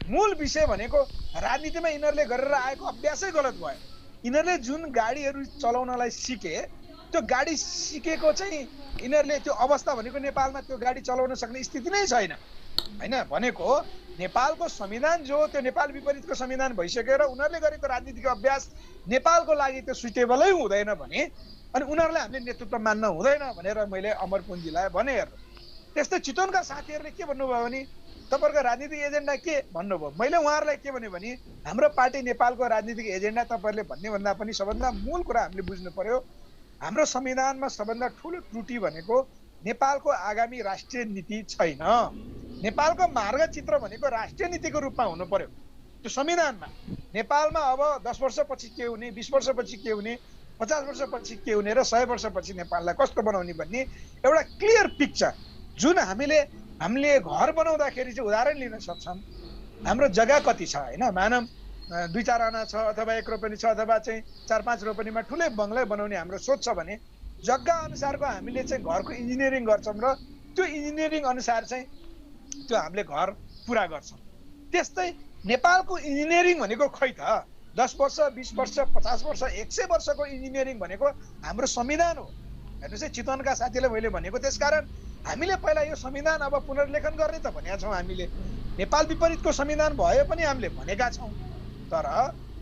मूल विषय भनेको राजनीतिमा यिनीहरूले गरेर आएको अभ्यासै गलत भयो। यिनीहरूले जुन गाडीहरू चलाउनलाई सिके त्यो गाडी सिकेको चाहिँ यिनीहरूले त्यो अवस्था भनेको नेपालमा त्यो गाडी चलाउन सक्ने स्थिति नै छैन होइन। भनेको नेपालको संविधान जो त्यो नेपाल विपरीतको संविधान भइसकेर उनीहरूले गरेको राजनीतिक अभ्यास नेपालको लागि त्यो सुइटेबलै हुँदैन भने अनि उनीहरूलाई हामीले नेतृत्व मान्न हुँदैन भनेर मैले अमर पुञ्जीलाई भने। हेर्नु त्यस्तै चितवनका साथीहरूले के भन्नुभयो भने तपाईँहरूको राजनीतिक एजेन्डा के भन्नुभयो। मैले उहाँहरूलाई के भने हाम्रो पार्टी नेपालको राजनीतिक एजेन्डा तपाईँहरूले भन्ने भन्दा पनि सबभन्दा मूल कुरा हामीले बुझ्नु पर्यो, हाम्रो संविधानमा सबभन्दा ठुलो त्रुटि भनेको नेपालको आगामी राष्ट्रिय नीति छैन। नेपालको मार्गचित्र भनेको राष्ट्रिय नीतिको रूपमा हुनु पर्यो। त्यो संविधानमा नेपालमा अब 10 वर्षपछि के हुने, 20 वर्षपछि के हुने, 50 वर्षपछि के हुने र 100 वर्षपछि नेपाललाई कस्तो बनाउने भन्ने एउटा क्लियर पिक्चर जुन हामीले घर बनाउँदाखेरि चाहिँ उदाहरण लिन सक्छौँ। हाम्रो जग्गा कति छ होइन, मानव 2-4 आना छ अथवा 1 रोपनी छ अथवा चाहिँ 4-5 रोपनीमा ठुलै बङ्गलै बनाउने हाम्रो सोच छ भने जग्गा अनुसारको हामीले चाहिँ घरको इन्जिनियरिङ गर्छौँ र त्यो इन्जिनियरिङ अनुसार चाहिँ त्यो हामीले घर पुरा गर्छौँ। त्यस्तै नेपालको इन्जिनियरिङ भनेको खै त 10 वर्ष 20 वर्ष 50 वर्ष 100 वर्षको इन्जिनियरिङ भनेको हाम्रो संविधान हो। हेर्नुहोस् है चितवनका साथीले मैले भनेको, त्यसकारण हामीले पहिला यो संविधान अब पुनर्लेखन गर्ने त भनेका छौँ। हामीले नेपाल विपरीतको संविधान भए पनि हामीले भनेका छौँ, तर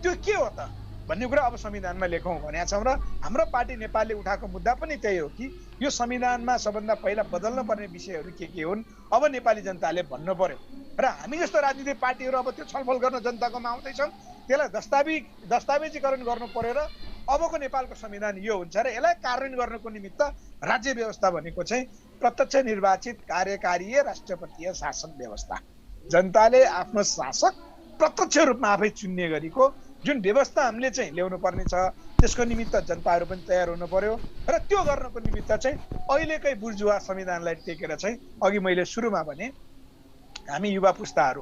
त्यो के हो त भन्ने कुरा अब संविधानमा लेखौँ भनेका छौँ। र हाम्रो पार्टी नेपालले उठाएको मुद्दा पनि त्यही हो कि यो संविधानमा सबभन्दा पहिला बदल्न पर्ने विषयहरू के हुन् अब नेपाली जनताले भन्नु पर्यो। र हामी जस्तो राजनीतिक पार्टीहरू अब त्यो छलफल गर्न जनताकोमा आउँदैछौँ, त्यसलाई दस्तावेजीकरण गर्नु पर्यो र अबको नेपालको संविधान यो हुन्छ र यसलाई कार्यान्वयन गर्नको निमित्त राज्य व्यवस्था भनेको चाहिँ प्रत्यक्ष निर्वाचित कार्यकारीय राष्ट्रपतीय शासन व्यवस्था, जनताले आफ्नो शासक प्रत्यक्ष रूपमा आफै चुन्ने गरेको जुन व्यवस्था हामीले चाहिँ ल्याउनु पर्ने छ, त्यसको निमित्त जनताहरू पनि तयार हुनु पर्यो। र त्यो गर्नको निमित्त चाहिँ अहिलेकै बुर्जुवा संविधानलाई टेकेर चाहिँ अघि मैले सुरुमा भने हामी युवा पुस्ताहरू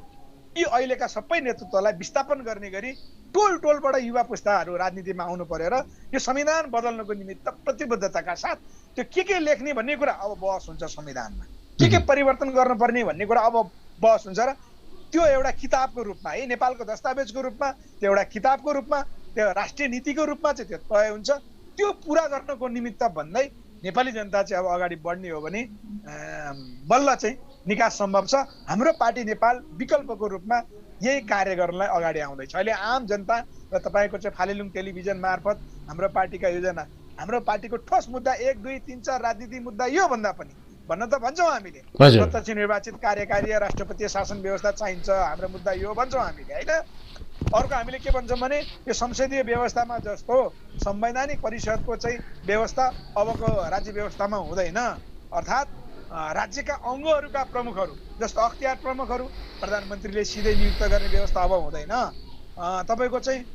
यी अहिलेका सबै नेतृत्वलाई विस्थापन गर्ने गरी टोलबाट युवा पुस्ताहरू राजनीतिमा आउनु पर्यो र यो संविधान बदल्नको निमित्त प्रतिबद्धताका साथ त्यो के लेख्ने भन्ने कुरा अब बहस हुन्छ संविधानमा, के परिवर्तन गर्नुपर्ने भन्ने कुरा अब बहस हुन्छ र त्यो एउटा किताबको रूपमा है, नेपालको दस्तावेजको रूपमा, त्यो एउटा किताबको रूपमा, त्यो राष्ट्रिय नीतिको रूपमा चाहिँ त्यो तय हुन्छ। त्यो पुरा गर्नको निमित्त भन्दै नेपाली जनता चाहिँ अब अगाडि बढ्ने हो भने बल्ल चाहिँ निकास सम्भव छ। हाम्रो पार्टी नेपाल विकल्पको रूपमा यही कार्य गर्नलाई अगाडि आउँदैछ। अहिले आम जनता र तपाईँको चाहिँ फालेलुङ टेलिभिजन मार्फत हाम्रो पार्टीका योजना, हाम्रो पार्टीको ठोस मुद्दा 1, 2, 3, 4 राजनीतिक मुद्दा यो भन्दा पनि भन्न त भन्छौँ हामीले प्रत्यक्ष निर्वाचित कार्यकारीय राष्ट्रपतीय शासन व्यवस्था चाहिन्छ, हाम्रो मुद्दा यो भन्छौँ हामीले होइन। अर्को हामीले के भन्छौँ भने यो संसदीय व्यवस्थामा जस्तो संवैधानिक परिषदको चाहिँ व्यवस्था अबको राज्य व्यवस्थामा हुँदैन, अर्थात् राज्यका अङ्गहरूका प्रमुखहरू जस्तो अख्तियार प्रमुखहरू प्रधानमन्त्रीले सिधै नियुक्त गर्ने व्यवस्था अब हुँदैन। तपाईँको चाहिँ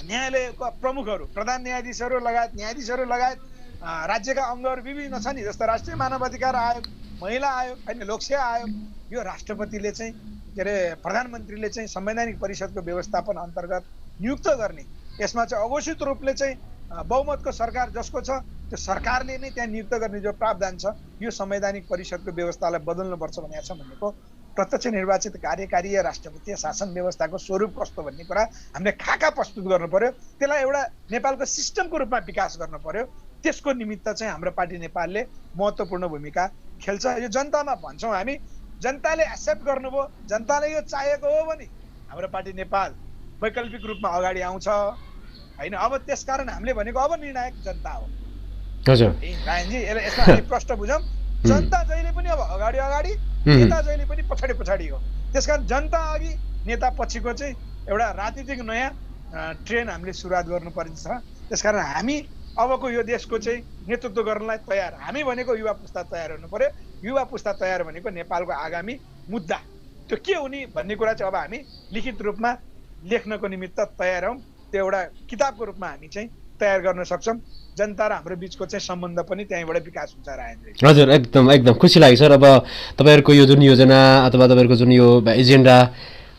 न्यायालयका प्रमुखहरू, प्रधान न्यायाधीशहरू लगायत राज्यका अङ्गहरू विभिन्न छ नि, जस्तो राष्ट्रिय मानवाधिकार आयोग, महिला आयोग, होइन लोकसेवा आयोग, यो राष्ट्रपतिले चाहिँ के अरे प्रधानमन्त्रीले चाहिँ संवैधानिक परिषदको व्यवस्थापन अन्तर्गत नियुक्त गर्ने, यसमा चाहिँ अघोषित रूपले चाहिँ बहुमतको सरकार जसको छ त्यो सरकारले नै त्यहाँ नियुक्त गर्ने जो प्रावधान छ, यो संवैधानिक परिषदको व्यवस्थालाई बदल्नुपर्छ भनेको छ। भनेको प्रत्यक्ष निर्वाचित कार्यकारी या राष्ट्रपतीय शासन व्यवस्थाको स्वरूप कस्तो भन्ने कुरा हामीले खाका प्रस्तुत गर्नु पर्यो, त्यसलाई एउटा नेपालको सिस्टमको रूपमा विकास गर्नु पर्यो। त्यसको निमित्त चाहिँ हाम्रो पार्टी नेपालले महत्त्वपूर्ण भूमिका खेल्छ। यो जनतामा भन्छौँ हामी, जनताले एक्सेप्ट गर्नुभयो, जनताले यो चाहेको हो भने हाम्रो पार्टी नेपाल वैकल्पिक रूपमा अगाडि आउँछ होइन। अब त्यसकारण हामीले भनेको अब निर्णायक जनता हो। हजुर रायनजी, यसमा हामी प्रश्न बुझौँ, जनता जहिले पनि अब अगाडि अगाडि, नेता जहिले पनि पछाडि पछाडि हो। त्यसकारण जनता अघि नेता पछिको चाहिँ एउटा राजनीतिक नयाँ ट्रेन हामीले सुरुवात गर्नुपर्छ। त्यसकारण हामी अबको यो देशको चाहिँ नेतृत्व गर्नलाई तयार, हामी भनेको युवा पुस्ता तयार हुनु पर्यो। युवा पुस्ता तयार भनेको नेपालको आगामी मुद्दा त्यो के हुने भन्ने कुरा चाहिँ अब हामी लिखित रूपमा लेख्नको निमित्त तयार हौँ। त्यो एउटा किताबको रूपमा हामी चाहिँ तयार गर्न सक्छौँ। जनता र हाम्रो बिचको चाहिँ सम्बन्ध पनि त्यहीँबाट विकास हुन्छ। राजेन्द्र हजुर, एकदम खुसी लाग्यो सर। अब तपाईँहरूको यो जुन योजना अथवा तपाईँहरूको जुन यो एजेन्डा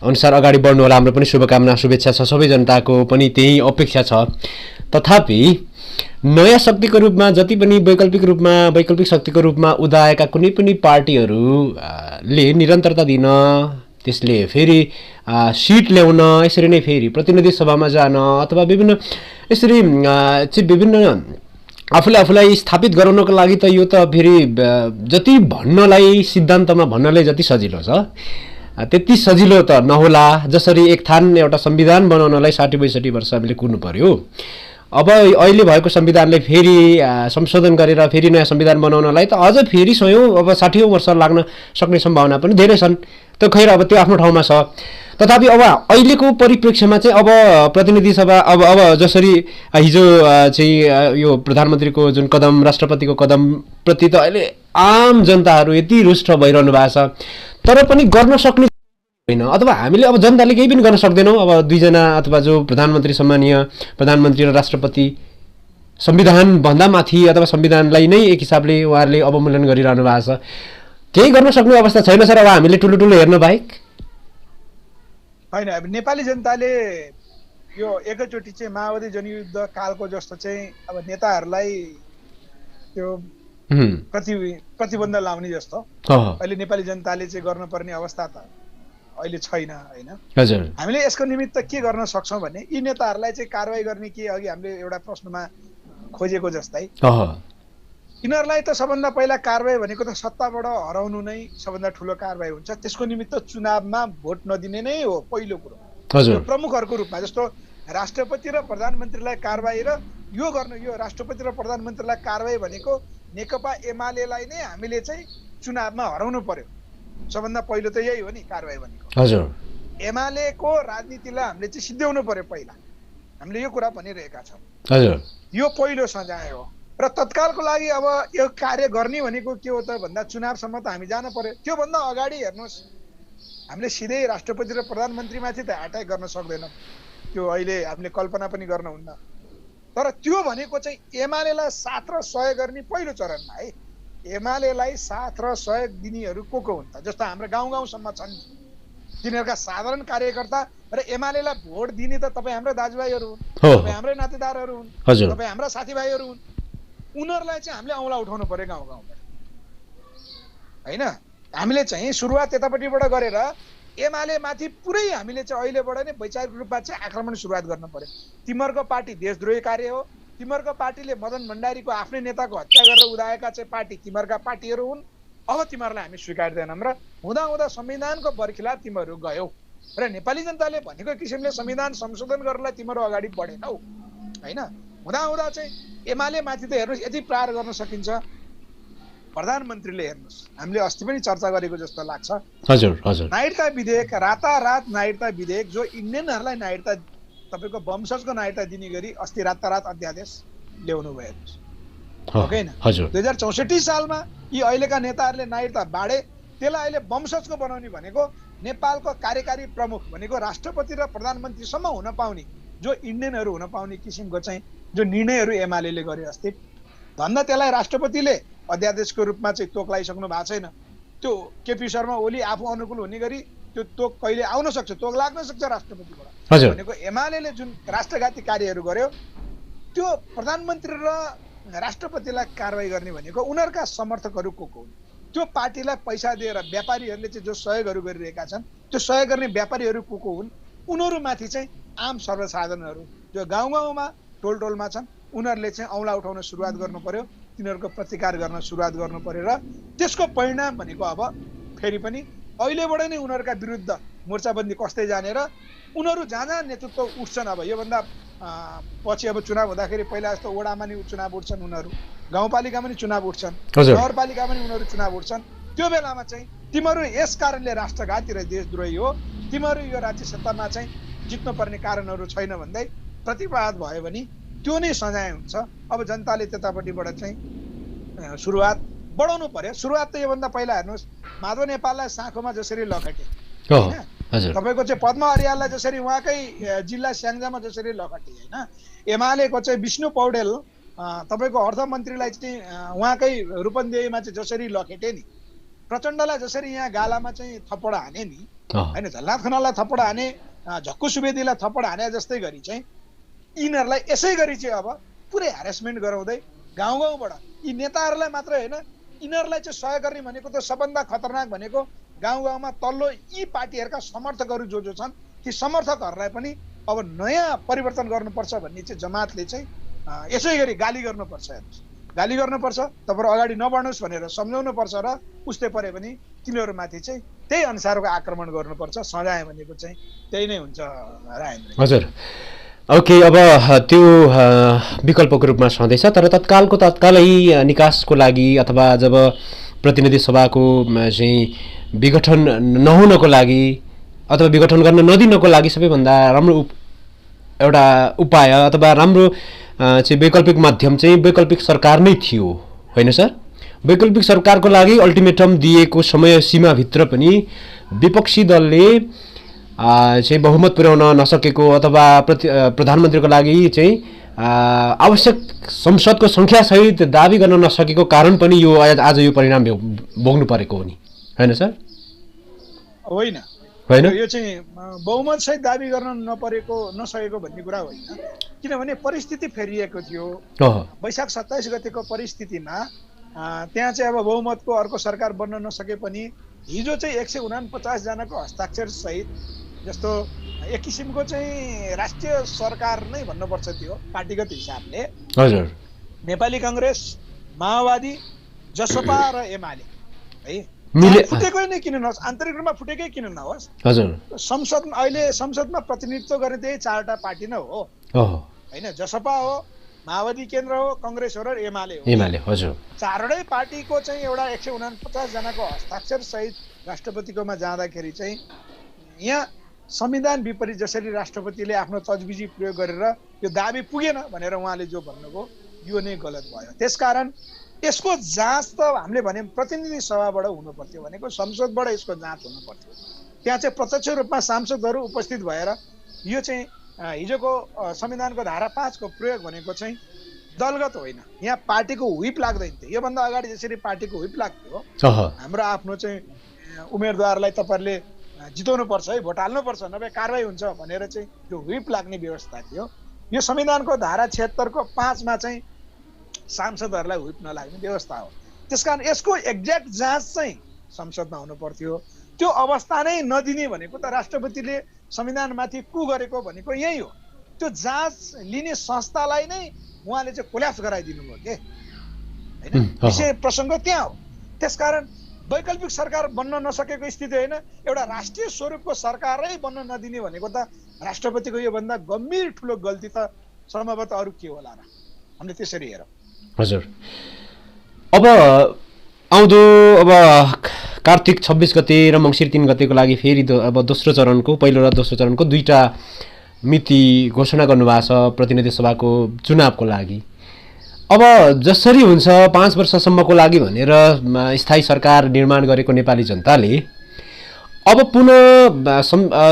अनुसार अगाडि बढ्नु होला, हाम्रो पनि शुभकामना शुभेच्छा छ, सबै जनताको पनि त्यही अपेक्षा छ। तथापि नयाँ शक्तिको रूपमा जति पनि वैकल्पिक शक्तिको रूपमा उदाएका कुनै पनि पार्टीहरूले निरन्तरता दिन, त्यसले फेरि सिट ल्याउन, यसरी नै फेरि प्रतिनिधि सभामा जान अथवा विभिन्न यसरी चाहिँ विभिन्न आफूलाई स्थापित गराउनको लागि त यो त फेरि जति भन्नलाई, सिद्धान्तमा भन्नलाई जति सजिलो छ त्यति सजिलो त नहोला। जसरी एक थान एउटा संविधान बनाउनलाई 60-62 वर्ष हामीले कुर्नु पर्यो, अब अहिले भएको संविधानलाई फेरि संशोधन गरेर फेरि नयाँ संविधान बनाउनलाई त अझ फेरि 100औं अब 60औं वर्ष लाग्न सक्ने सम्भावना पनि धेरै छन्। त्यो खैर अब त्यो आफ्नो ठाउँमा छ। तथापि अब अहिलेको परिप्रेक्ष्यमा चाहिँ अब प्रतिनिधि सभा अब जसरी हिजो चाहिँ यो प्रधानमन्त्रीको जुन कदम, राष्ट्रपतिको कदम प्रति त अहिले आम जनताहरू यति रुष्ट भइरहनु भएको छ, तर पनि गर्न सक्ने होइन, अथवा हामीले अब जनताले केही पनि गर्न सक्दैनौँ। अब दुईजना अथवा जो प्रधानमन्त्री, सम्मानीय प्रधानमन्त्री र राष्ट्रपति संविधान भन्दा माथि अथवा संविधानलाई नै एक हिसाबले उहाँहरूले अवमूल्यन गरिरहनु भएको छ। केही गर्न सक्ने अवस्था छैन सर अब हामीले ठुलो हेर्न बाहेक? होइन, अब नेपाली जनताले यो एकैचोटि चाहिँ माओवादी जनयुद्ध कालको जस्तो चाहिँ अब नेताहरूलाई त्यो प्रतिबन्ध लाउने जस्तो अहिले नेपाली जनताले चाहिँ गर्नुपर्ने अवस्था त अहिले छैन होइन। हजुर, हामीले यसको निमित्त के गर्न सक्छौँ भने यी नेताहरूलाई चाहिँ कारवाही गर्ने के अघि हामीले एउटा प्रश्नमा खोजेको जस्तै यिनीहरूलाई त सबभन्दा पहिला कारवाही भनेको त सत्ताबाट हराउनु नै सबभन्दा ठुलो कारवाही हुन्छ। त्यसको निमित्त चुनावमा भोट नदिने नै हो पहिलो कुरो। हजुर, प्रमुखहरूको रूपमा जस्तो राष्ट्रपति र प्रधानमन्त्रीलाई कारवाही र यो गर्नु, यो राष्ट्रपति र प्रधानमन्त्रीलाई कारवाही भनेको नेकपा एमालेलाई नै हामीले चाहिँ चुनावमा हराउनु पर्यो। सबभन्दा पहिलो त यही हो नि कारवाही भनेको। हजुर, एमालेको राजनीतिलाई हामीले चाहिँ सिद्ध्याउनु पर्यो पहिला, हामीले यो कुरा भनिरहेका छौँ। हजुर, यो पहिलो सजाय हो र तत्कालको लागि अब यो कार्य गर्ने भनेको के हो त भन्दा चुनावसम्म त हामी जानु पर्यो। त्योभन्दा अगाडि हेर्नुहोस्, हामीले सिधै राष्ट्रपति र प्रधानमन्त्रीमाथि त एट्याक गर्न सक्दैनौँ, त्यो अहिले हामीले कल्पना पनि गर्न हुन्न। तर त्यो भनेको चाहिँ एमालेलाई साथ र सहयोग गर्ने पहिलो चरणमा है। एमालेलाई साथ र सहयोग दिनेहरू को हुन् त? जस्तो हाम्रो गाउँसम्म छन् तिनीहरूका साधारण कार्यकर्ता र एमालेलाई भोट दिने त तपाईँ हाम्रा दाजुभाइहरू हुन्, तपाईँ हाम्रै नातेदारहरू हुन्, तपाईँ हाम्रा साथीभाइहरू हुन्। उनीहरूलाई चाहिँ हामीले औँला उठाउनु पर्यो गाउँमा होइन। हामीले चाहिँ सुरुवात यतापट्टिबाट गरेर एमाले माथि पुरै हामीले चाहिँ अहिलेबाट नै वैचारिक रूपमा चाहिँ आक्रमण सुरुवात गर्नु पर्यो। तिमीहरूको पार्टी देशद्रोही कार्य हो, तिमीहरूको पार्टीले मदन भण्डारीको आफ्नै नेताको हत्या गरेर उदाएका चाहिँ पार्टी तिमीहरूका पार्टीहरू हुन्। अब तिमीहरूलाई हामी स्वीकार्दैनौँ र हुँदा संविधानको बर्खिलाफ तिमीहरू गयौ र नेपाली जनताले भनेको किसिमले संविधान संशोधन गर्नलाई तिमीहरू अगाडि बढेनौ होइन। हुँदा चाहिँ एमाले माथि त हेर्नुहोस् यति प्रहार गर्न सकिन्छ। प्रधानमन्त्रीले हेर्नुहोस्, हामीले अस्ति पनि चर्चा गरेको जस्तो लाग्छ। हजुर हजुर, नागरिकता विधेयक, रातारात नागरिकता विधेयक जो इन्डियनहरूलाई नागरिकता तपाईँको वंशजको नागरिकता दिने गरी अस्ति रातारात अध्यादेश ल्याउनु भयो होइन। 2064 सालमा यी अहिलेका नेताहरूले नागरिकता बाँडे, त्यसलाई अहिले वंशजको बनाउने भनेको नेपालको कार्यकारी प्रमुख भनेको राष्ट्रपति र प्रधानमन्त्रीसम्म हुन पाउने जो इन्डियनहरू हुन पाउने किसिमको चाहिँ जो निर्णयहरू एमाले गर्यो अस्ति धन्न त्यसलाई राष्ट्रपतिले अध्यादेशको रूपमा चाहिँ तोक लगाइसक्नु भएको छैन। त्यो केपी शर्मा ओली आफू अनुकूल हुने गरी त्यो तोक कहिले आउन सक्छ, तोक लाग्न सक्छ राष्ट्रपतिबाट। भनेको एमाले जुन राष्ट्रघाती कार्यहरू गर्यो त्यो प्रधानमन्त्री र राष्ट्रपतिलाई कारवाही गर्ने भनेको उनीहरूका समर्थकहरू को हुन्, त्यो पार्टीलाई पैसा दिएर व्यापारीहरूले चाहिँ जो सहयोगहरू गरिरहेका छन् त्यो सहयोग गर्ने व्यापारीहरू को हुन्, उनीहरूमाथि चाहिँ आम सर्वसाधारणहरू जो गाउँ गाउँमा टोल टोलमा छन् उनीहरूले चाहिँ औँला उठाउन सुरुवात गर्नु पर्यो, तिनीहरूको प्रतिकार गर्न सुरुवात गर्नु पर्यो र त्यसको परिणाम भनेको अब फेरि पनि अहिलेबाट नै उनीहरूका विरुद्ध मोर्चाबन्दी कस्दै जाने र उनीहरू जहाँ जहाँ नेतृत्व उठ्छन्, अब योभन्दा पछि अब चुनाव हुँदाखेरि पहिला जस्तो वडामा नि चुनाव उठ्छन् उनीहरू, गाउँपालिकामा नि चुनाव उठ्छन्, नगरपालिकामा नि उनीहरू चुनाव उठ्छन्, त्यो बेलामा चाहिँ तिमीहरू यस कारणले राष्ट्रघाती र देशद्रोही हो, तिमीहरू यो राज्य सत्तामा चाहिँ जित्नुपर्ने कारणहरू छैन भन्दै प्रतिवाद भयो भने त्यो नै सजाय हुन्छ। अब जनताले त्यतापट्टिबाट चाहिँ सुरुवात बढाउनु पर्यो। सुरुवात त योभन्दा पहिला हेर्नुहोस्, माधव नेपाललाई साँखोमा जसरी लखेटे, तपाईँको चाहिँ पद्म अर्याललाई जसरी उहाँकै जिल्ला स्याङ्जामा जसरी लखेटे होइन, एमालेको चाहिँ विष्णु पौडेल तपाईँको अर्थमन्त्रीलाई चाहिँ उहाँकै रूपन्देहीमा चाहिँ जसरी लखेटे नि, प्रचण्डलाई जसरी यहाँ गालामा चाहिँ थप्पड हाने नि होइन, झलनाथ खनाललाई थप्पड हाने, झक्कु सुवेदीलाई थप्पड हाने जस्तै गरी चाहिँ यिनीहरूलाई यसै गरी चाहिँ अब पुरै ह्यारेसमेन्ट गराउँदै गाउँ गाउँबाट यी नेताहरूलाई मात्र होइन यिनीहरूलाई चाहिँ सहयोग गर्ने भनेको त सबभन्दा खतरनाक भनेको गाउँ गाउँमा तल्लो यी पार्टीहरूका समर्थकहरू जो जो छन् ती समर्थकहरूलाई पनि अब नयाँ परिवर्तन गर्नुपर्छ भन्ने चाहिँ जमातले चाहिँ यसै गरी गाली गर्नुपर्छ, गाली गर्नुपर्छ, तपाईँहरू अगाडि नबढ्नुहोस् भनेर सम्झाउनु पर्छ र उस्तै परे पनि तिनीहरूमाथि चाहिँ त्यही अनुसारको आक्रमण गर्नुपर्छ। सजाय भनेको चाहिँ त्यही नै हुन्छ राजेन्द्र। हजुर, ओके, अब त्यो विकल्पको रूपमा छँदैछ, तर तत्कालै निकासको लागि अथवा जब प्रतिनिधि सभाको चाहिँ विघटन नहुनको लागि अथवा विघटन गर्न नदिनको लागि सबैभन्दा राम्रो एउटा उपाय अथवा राम्रो चाहिँ वैकल्पिक माध्यम चाहिँ वैकल्पिक सरकार नै थियो होइन सर? वैकल्पिक सरकारको लागि अल्टिमेटम दिएको समय सीमाभित्र पनि विपक्षी दलले चाहिँ बहुमत पुर्याउन नसकेको अथवा प्रधानमन्त्रीको लागि चाहिँ आवश्यक संसदको सङ्ख्यासहित दाबी गर्न नसकेको कारण पनि यो आज यो परिणाम भोग्नु परेको हो नि होइन सर? होइन होइन, यो चाहिँ बहुमत सहित दाबी गर्न नसकेको भन्ने कुरा होइन, किनभने परिस्थिति फेरिएको थियो। वैशाख 27 गतेको परिस्थितिमा त्यहाँ चाहिँ अब बहुमतको अर्को सरकार बन्न नसके पनि हिजो चाहिँ 149 जनाको हस्ताक्षर सहित जस्तो एक किसिमको चाहिँ राष्ट्रिय सरकार नै भन्नुपर्छ त्यो पार्टीगत हिसाबले। हजुर, नेपाली काङ्ग्रेस, माओवादी, जसपा र एमाले है फुटेकै नै किन नहोस्, आन्तरिक रूपमा फुटेकै किन नहोस्, हजुर संसदमा अहिले संसदमा प्रतिनिधित्व गर्ने त्यही 4वटा पार्टी नै हो होइन, जसपा हो, माओवादी केन्द्र हो, काङ्ग्रेस हो र एमाले हो। हजुर, 4वटै पार्टीको चाहिँ एउटा 149 जनाको हस्ताक्षर सहित राष्ट्रपतिकोमा जाँदाखेरि चाहिँ यहाँ संविधान विपरीत जसरी राष्ट्रपतिले आफ्नो तजविजी प्रयोग गरेर यो दाबी पुगेन भनेर उहाँले जो भन्नुभयो यो नै गलत भयो। त्यसकारण यसको जाँच त हामीले भन्यौँ प्रतिनिधि सभाबाट हुनु पर्थ्यो, भनेको संसदबाट यसको जाँच हुनु पर्थ्यो। त्यहाँ चाहिँ प्रत्यक्ष रूपमा सांसदहरू उपस्थित भएर यो चाहिँ हिजोको संविधानको धारा 5 को प्रयोग भनेको चाहिँ दलगत होइन, यहाँ पार्टीको व्हिप लाग्दैन थियो। योभन्दा अगाडि जसरी पार्टीको व्हिप लाग्थ्यो हाम्रो आफ्नो चाहिँ उम्मेदवारलाई तपाईँहरूले जिताउनु पर्छ है, भोट हाल्नुपर्छ नभए कारवाही हुन्छ भनेर चाहिँ त्यो व्हिप लाग्ने व्यवस्था थियो। यो संविधानको धारा 76 को 5 मा चाहिँ सांसदहरूलाई व्हिप नलाग्ने व्यवस्था हो। त्यसकारण यसको एक्ज्याक्ट जाँच चाहिँ संसदमा हुनु पर्थ्यो। त्यो अवस्था नै नदिने भनेको त राष्ट्रपतिले संविधानमाथि कु गरेको भनेको यही हो। त्यो जाँच लिने संस्थालाई नै उहाँले चाहिँ कोल्याप्स गराइदिनु भयो के हैन, विषय प्रसङ्ग त्यहाँ हो। त्यसकारण वैकल्पिक सरकार बन्न नसकेको स्थिति होइन, एउटा राष्ट्रिय स्वरूपको सरकारै बन्न नदिने भनेको त राष्ट्रपतिको योभन्दा गम्भीर ठुलो गल्ती त सम्भवतः अरू के होला र, हामीले त्यसरी हेरौँ। हजुर, अब आउँदो कार्तिक 26 गते र मङ्सिर 3 गतेको लागि फेरि अब दोस्रो चरणको पहिलो र दोस्रो चरणको 2टा मिति घोषणा गर्नुभएको छ प्रतिनिधि सभाको चुनावको लागि। अब जसरी हुन्छ 5 वर्षसम्मको लागि भनेर स्थायी सरकार निर्माण गरेको नेपाली जनताले अब पुनः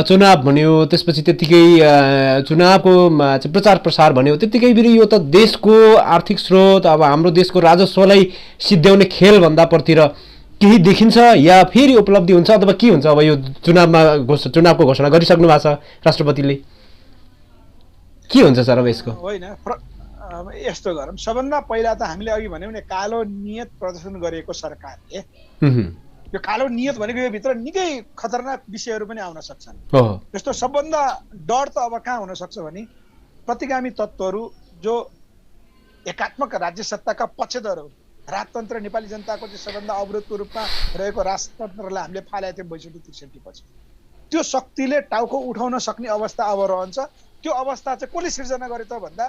चुनाव भन्यो, त्यसपछि त्यत्तिकै चुनावको चाहिँ प्रचार प्रसार भन्यो, त्यत्तिकै फेरि यो त देशको आर्थिक स्रोत, अब हाम्रो देशको राजस्वलाई सिद्ध्याउने खेलभन्दा प्रतिर केही देखिन्छ या फेरि उपलब्धि हुन्छ अथवा के हुन्छ? अब यो चुनावको घोषणा गरिसक्नु भएको छ राष्ट्रपतिले, के हुन्छ सर अब यसको? होइन, अब यस्तो गरौँ, सबभन्दा पहिला त हामीले अघि भन्यौँ नि कालो नियत प्रदर्शन गरेको सरकारले, यो कालो नियत भनेको यो भित्र निकै खतरनाक विषयहरू पनि आउन सक्छन्। जस्तो सबभन्दा डर त अब कहाँ हुन सक्छ भने प्रतिगामी तत्त्वहरू जो एकात्मक राज्य सत्ताका पक्षधर हुन्, राजतन्त्र नेपाली जनताको चाहिँ सबभन्दा अवरोधको रूपमा रहेको राजतन्त्रलाई हामीले फालेको थियौँ 62-63 पछि। त्यो शक्तिले टाउको उठाउन सक्ने अवस्था अब रहन्छ। त्यो अवस्था चाहिँ कसले सिर्जना गरे त भन्दा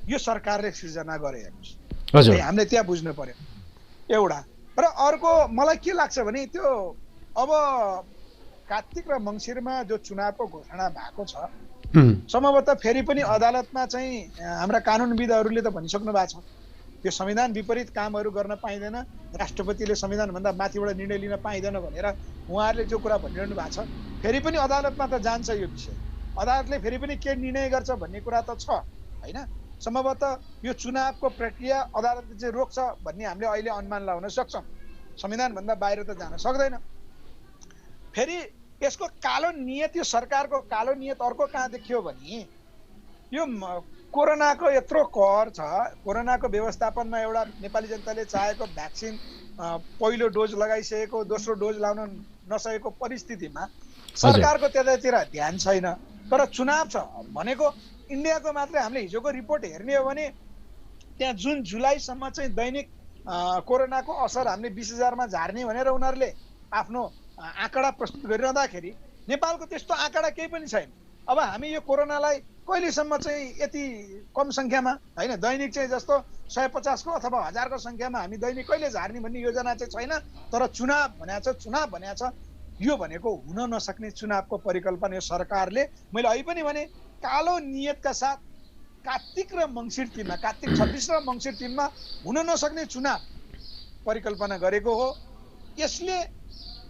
यो सरकारले सिर्जना गरे हेर्नुहोस्। हामीले त्यहाँ बुझ्नु पर्यो एउटा। र अर्को मलाई के लाग्छ भने त्यो अब कार्तिक र मङ्सिरमा जो चुनावको घोषणा भएको छ, सम्भवतः फेरि पनि अदालतमा चाहिँ हाम्रा कानुनविदहरूले त भनिसक्नु भएको छ यो संविधान विपरीत कामहरू गर्न पाइँदैन, राष्ट्रपतिले संविधानभन्दा माथिबाट निर्णय लिन पाइँदैन भनेर उहाँहरूले जो कुरा भनिरहनु भएको छ, फेरि पनि अदालतमा त जान्छ यो विषय। अदालतले फेरि पनि के निर्णय गर्छ भन्ने कुरा त छ होइन। सम्भवतः यो चुनावको प्रक्रिया अदालतले चाहिँ रोक्छ भन्ने हामीले अहिले अनुमान लगाउन सक्छौँ। संविधानभन्दा बाहिर त जान सक्दैन। फेरि यसको कालो नियत, यो सरकारको कालो नियत अर्को कहाँ देखियो भने यो कोरोनाको यत्रो कहर छ, कोरोनाको व्यवस्थापनमा एउटा नेपाली जनताले चाहेको भ्याक्सिन पहिलो डोज लगाइसकेको, दोस्रो डोज लाउन नसकेको परिस्थितिमा सरकारको त्यतातिर ध्यान छैन। तर चुनाव छ भनेको इन्डियाको मात्रै हामीले हिजोको रिपोर्ट हेर्ने हो भने त्यहाँ जुन जुलाईसम्म चाहिँ दैनिक कोरोनाको असर हामीले 20,000मा झार्ने भनेर उनीहरूले आफ्नो आँकडा प्रस्तुत गरिरहँदाखेरि नेपालको त्यस्तो आँकडा केही पनि छैन। अब हामी यो कोरोनालाई कहिलेसम्म चाहिँ यति कम सङ्ख्यामा होइन, दैनिक चाहिँ जस्तो 150को अथवा 1000को सङ्ख्यामा हामी दैनिक कहिले झार्ने भन्ने योजना चाहिँ छैन। तर चुनाव भनेको छ यो भनेको हुन नसक्ने चुनावको परिकल्पना यो सरकारले, मैले अहिले पनि भने कालो नियतका साथ कार्तिक र मङ्सिर 3मा, कार्तिक 26 र मङ्सिर 3मा हुन नसक्ने चुनाव परिकल्पना गरेको हो। यसले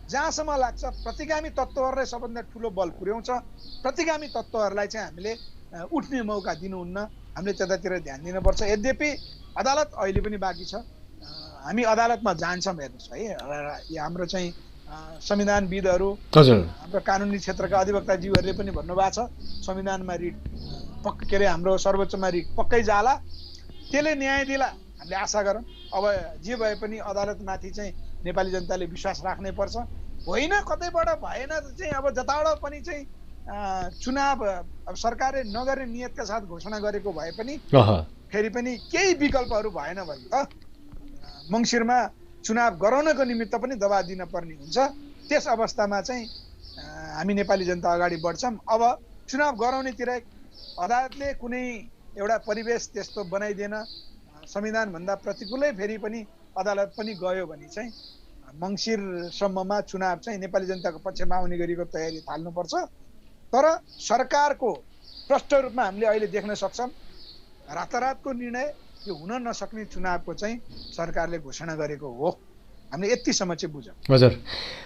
जहाँसम्म लाग्छ प्रतिगामी तत्त्वहरूलाई सबभन्दा ठुलो बल पुर्याउँछ। प्रतिगामी तत्त्वहरूलाई चाहिँ हामीले उठ्ने मौका दिनुहुन्न, हामीले त्यतातिर ध्यान दिनुपर्छ। यद्यपि अदालत अहिले पनि बाँकी छ, हामी अदालतमा जान्छौँ हेर्नुहोस् है। हाम्रो चाहिँ संविधानविदहरू, हाम्रो कानुनी क्षेत्रका अधिवक्ताज्यूहरूले पनि भन्नुभएको छ संविधानमा रिट के अरे हाम्रो सर्वोच्चमा रिट पक्कै जाला, त्यसले न्याय दिला हामीले आशा गरौँ। अब जे भए पनि अदालतमाथि चाहिँ नेपाली जनताले विश्वास राख्नै पर्छ। होइन कतैबाट भएन चाहिँ अब जताबाट पनि चाहिँ चुनाव अब सरकारले नगर्ने नियतका साथ घोषणा गरेको भए पनि फेरि पनि केही विकल्पहरू भएन भने त मङ्सिरमा चुनाव गराउनको निमित्त पनि दबाब दिन पर्ने हुन्छ। त्यस अवस्थामा चाहिँ हामी नेपाली जनता अगाडि बढ्छौँ। अब चुनाव गराउनेतिर अदालतले कुनै एउटा परिवेश त्यस्तो बनाइदिएन, संविधानभन्दा प्रतिकूलै फेरि पनि अदालत पनि गयो भने चाहिँ मङ्सिरसम्ममा चुनाव चाहिँ नेपाली जनताको पक्षमा आउने गरेको तयारी थाल्नुपर्छ। तर सरकारको प्रष्ट रूपमा हामीले अहिले देख्न सक्छौँ रातारातको निर्णय यो हुन नसक्ने चुनावको चाहिँ सरकारले घोषणा गरेको हो। हामीले यतिसम्म चाहिँ बुझौँ। हजुर,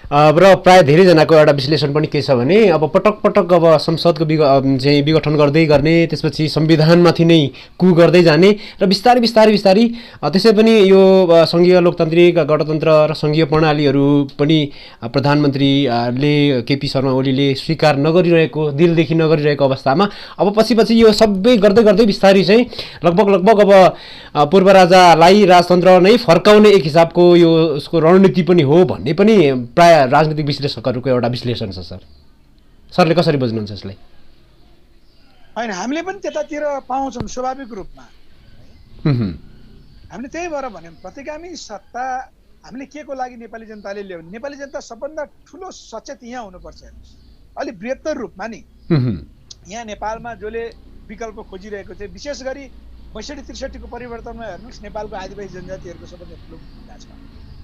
र प्रायः धेरैजनाको एउटा विश्लेषण पनि के छ भने अब पटक पटक अब संसदको चाहिँ विघटन गर्दै गर्ने, त्यसपछि संविधानमाथि नै कु गर्दै जाने र बिस्तारै बिस्तारै बिस्तारै त्यसै पनि यो सङ्घीय लोकतान्त्रिक गणतन्त्र र सङ्घीय प्रणालीहरू पनि प्रधानमन्त्रीले केपी शर्मा ओलीले स्वीकार नगरिरहेको, दिलदेखि नगरिरहेको अवस्थामा अब पछि यो सबै गर्दै गर्दै बिस्तारै चाहिँ लगभग अब पूर्व राजालाई राजतन्त्र नै फर्काउने एक हिसाबको यो उसको रणनीति पनि हो भन्ने पनि प्राय राजनीतिक विश्लेषकहरूको एउटा विश्लेषण छ। सरले कसरी बुझ्नुहुन्छ यसलाई? होइन, हामीले पनि त्यतातिर पाउँछौँ स्वाभाविक रूपमा। हामीले त्यही भएर भन्यौँ प्रतिगामी सत्ता हामीले के को लागि नेपाली जनताले ल्याउने, नेपाली जनता सबभन्दा ठुलो सचेत यहाँ हुनुपर्छ। हेर्नुहोस् अलिक बृहत्तर रूपमा नि यहाँ नेपालमा जसले विकल्प खोजिरहेको थियो, विशेष गरी 62-63 को परिवर्तनमा हेर्नुहोस् नेपालको आदिवासी जनजातिहरूको सबभन्दा ठुलो भूमिका छ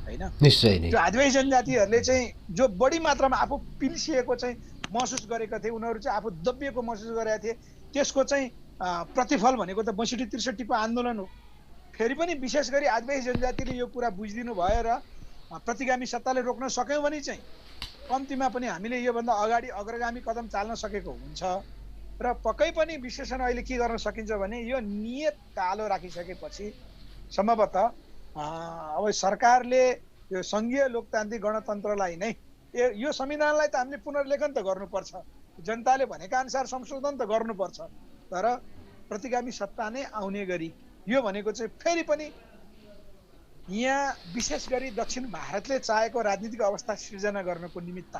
होइन। निश्चय नै त्यो आदिवासी जनजातिहरूले चाहिँ जो बढी मात्रामा आफू पिल्सिएको चाहिँ महसुस गरेका थिए, उनीहरू चाहिँ आफू दबिएको महसुस गरेका थिए, त्यसको चाहिँ प्रतिफल भनेको त 62-63 को आन्दोलन हो। फेरि पनि विशेष गरी आदिवासी जनजातिले यो कुरा बुझिदिनु भयो र प्रतिगामी सत्ताले रोक्न सक्यौँ भने चाहिँ कम्तीमा पनि हामीले योभन्दा अगाडि अग्रगामी कदम चाल्न सकेको हुन्छ र पक्कै पनि विश्लेषण अहिले के गर्न सकिन्छ भने यो नियत कालो राखिसकेपछि सम्भवतः अब सरकारले यो सङ्घीय लोकतान्त्रिक गणतन्त्रलाई नै यो संविधानलाई त हामीले पुनर्लेखन त गर्नुपर्छ, जनताले भनेका अनुसार संशोधन त गर्नुपर्छ, तर प्रतिगामी सत्ता नै आउने गरी यो भनेको चाहिँ फेरि पनि यहाँ विशेष गरी दक्षिण भारतले चाहेको राजनीतिक अवस्था सिर्जना गर्नको निमित्त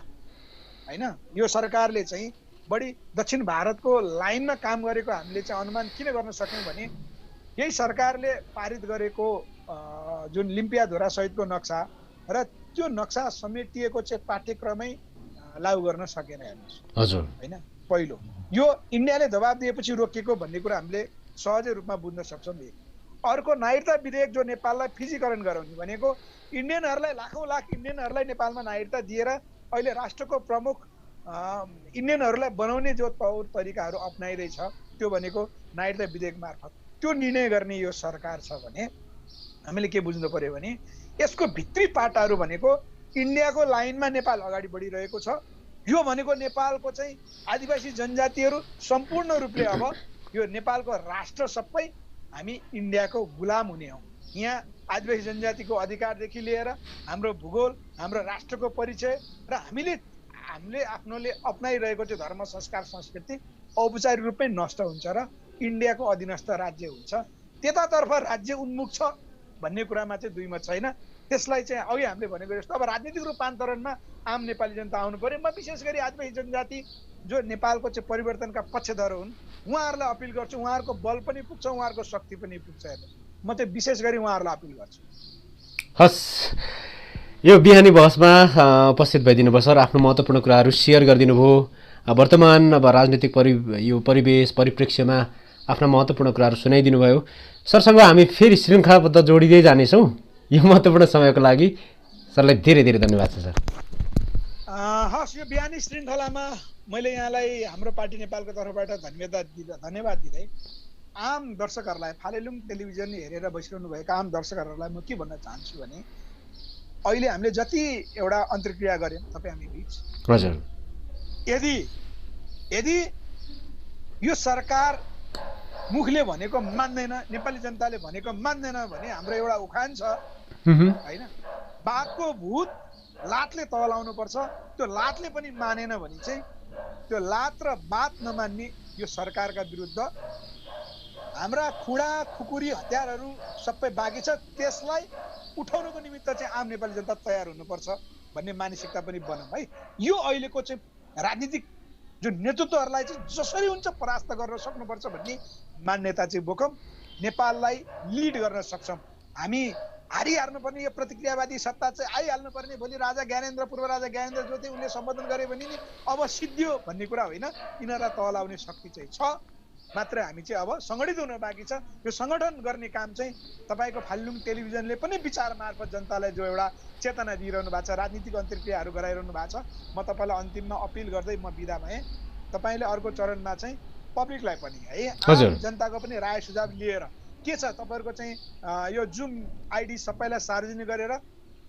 होइन यो सरकारले चाहिँ बढी दक्षिण भारतको लाइनमा काम गरेको हामीले चाहिँ अनुमान किन गर्न सक्यौँ भने यही सरकारले पारित गरेको जुन लिम्पियाधुरा सहितको नक्सा र त्यो नक्सा समेटिएको चाहिँ पाठ्यक्रमै लागू गर्न सकेन हेर्नुहोस् हजुर होइन। पहिलो यो इन्डियाले दबाब दिएपछि रोकिएको भन्ने कुरा हामीले सहजै रूपमा बुझ्न सक्छौँ। अर्को नागरिकता विधेयक जो नेपाललाई फिजीकरण गराउने भनेको इन्डियनहरूलाई लाखौँ लाख इन्डियनहरूलाई नेपालमा नागरिकता दिएर अहिले राष्ट्रको प्रमुख इन्डियनहरूलाई बनाउने जो तौर तरिकाहरू अप्नाइरहेछ त्यो भनेको नागरिकता विधेयक मार्फत त्यो निर्णय गर्ने यो सरकार छ भने हामीले के बुझ्नु पर्यो भने यसको भित्री पाटाहरू भनेको इन्डियाको लाइनमा नेपाल अगाडि बढिरहेको छ। यो भनेको नेपालको चाहिँ आदिवासी जनजातिहरू सम्पूर्ण रूपले अब यो नेपालको राष्ट्र सबै हामी इन्डियाको गुलाम हुने हौँ। यहाँ आदिवासी जनजातिको अधिकारदेखि लिएर हाम्रो भूगोल, हाम्रो राष्ट्रको परिचय र हामीले आफ्नोले अप्नाइरहेको चाहिँ धर्म, संस्कार, संस्कृति औपचारिक रूपमै नष्ट हुन्छ र इन्डियाको अधीनस्थ राज्य हुन्छ। त्यतातर्फ राज्य उन्मुख छ भन्ने कुरामा चाहिँ दुई मत छैन। त्यसलाई चाहिँ अघि हामीले भनेको जस्तो अब राजनीतिक रूपान्तरणमा आम नेपाली जनता आउनु पर्यो। म विशेष गरी आदिवासी जनजाति जो नेपालको चाहिँ परिवर्तनका पक्षधर हुन् उहाँहरूलाई अपिल गर्छु, उहाँहरूको बल पनि पुग्छ, उहाँहरूको शक्ति पनि पुग्छ। हेर्नुहोस् म चाहिँ विशेष गरी उहाँहरूलाई अपिल गर्छु। हस्, यो बिहानी बहसमा उपस्थित भइदिनु भयो सर, आफ्नो महत्त्वपूर्ण कुराहरू सेयर गरिदिनु भयो। वर्तमान अब राजनीतिक यो परिवेश परिप्रेक्ष्यमा आफ्ना महत्त्वपूर्ण कुराहरू सुनाइदिनु भयो। सरसँग हामी फेरि श्रृङ्खलाबद्ध जोडिँदै जानेछौँ। यो महत्त्वपूर्ण समयको लागि सरलाई धेरै धेरै धन्यवाद छ सर। हस्, यो बिहानी श्रृङ्खलामा मैले यहाँलाई हाम्रो पार्टी नेपालको तर्फबाट धन्यवाद दिँदै आम दर्शकहरूलाई, फालेलुङ टेलिभिजन हेरेर बसिरहनु भएका आम दर्शकहरूलाई म के भन्न चाहन्छु भने अहिले हामीले जति एउटा अन्तर्क्रिया गऱ्यौँ तपाईँ हामी बिच, हजुर, यदि यो सरकार मुखले भनेको मान्दैन, नेपाली जनताले भनेको मान्दैन भने हाम्रो एउटा उखान छ होइन, बाघको भूत लातले तलाउनु पर्छ। त्यो लातले पनि मानेन भने चाहिँ त्यो लात र बात नमान्ने यो सरकारका विरुद्ध हाम्रा खुडा खुकुरी हतियारहरू सबै बाँकी छ। त्यसलाई उठाउनको निमित्त चाहिँ आम नेपाली जनता तयार हुनुपर्छ भन्ने मानसिकता पनि बनाऊँ है। यो अहिलेको चाहिँ राजनीतिक जुन नेतृत्वहरूलाई चाहिँ जसरी हुन्छ परास्त गर्न सक्नुपर्छ भन्ने मान्यता चाहिँ बोकौँ, नेपाललाई लिड गर्न सक्छौँ। हामी हारिहाल्नुपर्ने यो प्रतिक्रियावादी सत्ता चाहिँ आइहाल्नु पर्ने, भोलि राजा ज्ञानेन्द्र, पूर्व राजा ज्ञानेन्द्र जो थिए उनले सम्बोधन गरे भने नि अब सिद्धियो भन्ने कुरा होइन। यिनीहरूलाई तलाउने शक्ति चाहिँ छ, मात्र हामी चाहिँ अब सङ्गठित हुन बाँकी छ। यो सङ्गठन गर्ने काम चाहिँ तपाईँको फालेलुङ टेलिभिजनले पनि विचार मार्फत जनतालाई जो एउटा चेतना दिइरहनु भएको छ, राजनीतिक अन्तर्क्रियाहरू गराइरहनु भएको छ। म तपाईँलाई अन्तिममा अपिल गर्दै म बिदा भएँ। तपाईँले अर्को चरणमा चाहिँ पब्लिकलाई पनि है, आम जनताको पनि राय सुझाव लिएर के छ तपाईँहरूको चाहिँ यो जुम आइडी सबैलाई सार्वजनिक गरेर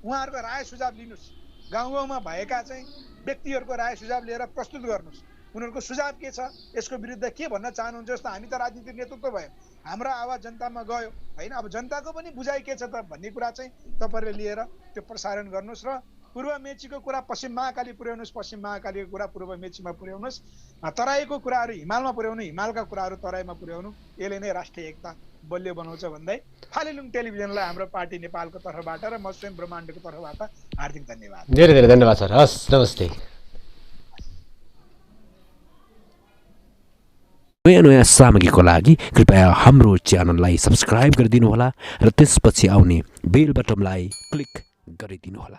उहाँहरूको राय सुझाव लिनुहोस्। गाउँ गाउँमा भएका चाहिँ व्यक्तिहरूको राय सुझाव लिएर प्रस्तुत गर्नुहोस्। उनीहरूको सुझाव के छ, यसको विरुद्ध के भन्न चाहनुहुन्छ। जस्तो हामी त राजनीतिक नेतृत्व भयौँ, हाम्रो आवाज जनतामा गयो होइन, अब जनताको पनि बुझाइ के छ त भन्ने कुरा चाहिँ तपाईँहरूले लिएर त्यो प्रसारण गर्नुहोस् र पूर्व मेचीको कुरा पश्चिम महाकाली पुर्याउनुहोस्, पश्चिम महाकालीको कुरा पूर्व मेचीमा पुर्याउनुहोस्, तराईको कुराहरू हिमालमा पुर्याउनु, हिमालका कुराहरू तराईमा पुर्याउनु। यसले नै राष्ट्रिय एकता बलियो बनाउँछ भन्दै फालेलुङ टेलिभिजनलाई हाम्रो पार्टी नेपालको तर्फबाट र म स्वयं ब्रह्माण्डको तर्फबाट हार्दिक धन्यवाद। धेरै धेरै धन्यवाद सर। हस्, नमस्ते। नयाँ नयाँ सामग्रीको लागि कृपया हाम्रो च्यानललाई सब्स्क्राइब गरिदिनुहोला र त्यसपछि आउने बेल बटनलाई क्लिक गरिदिनुहोला।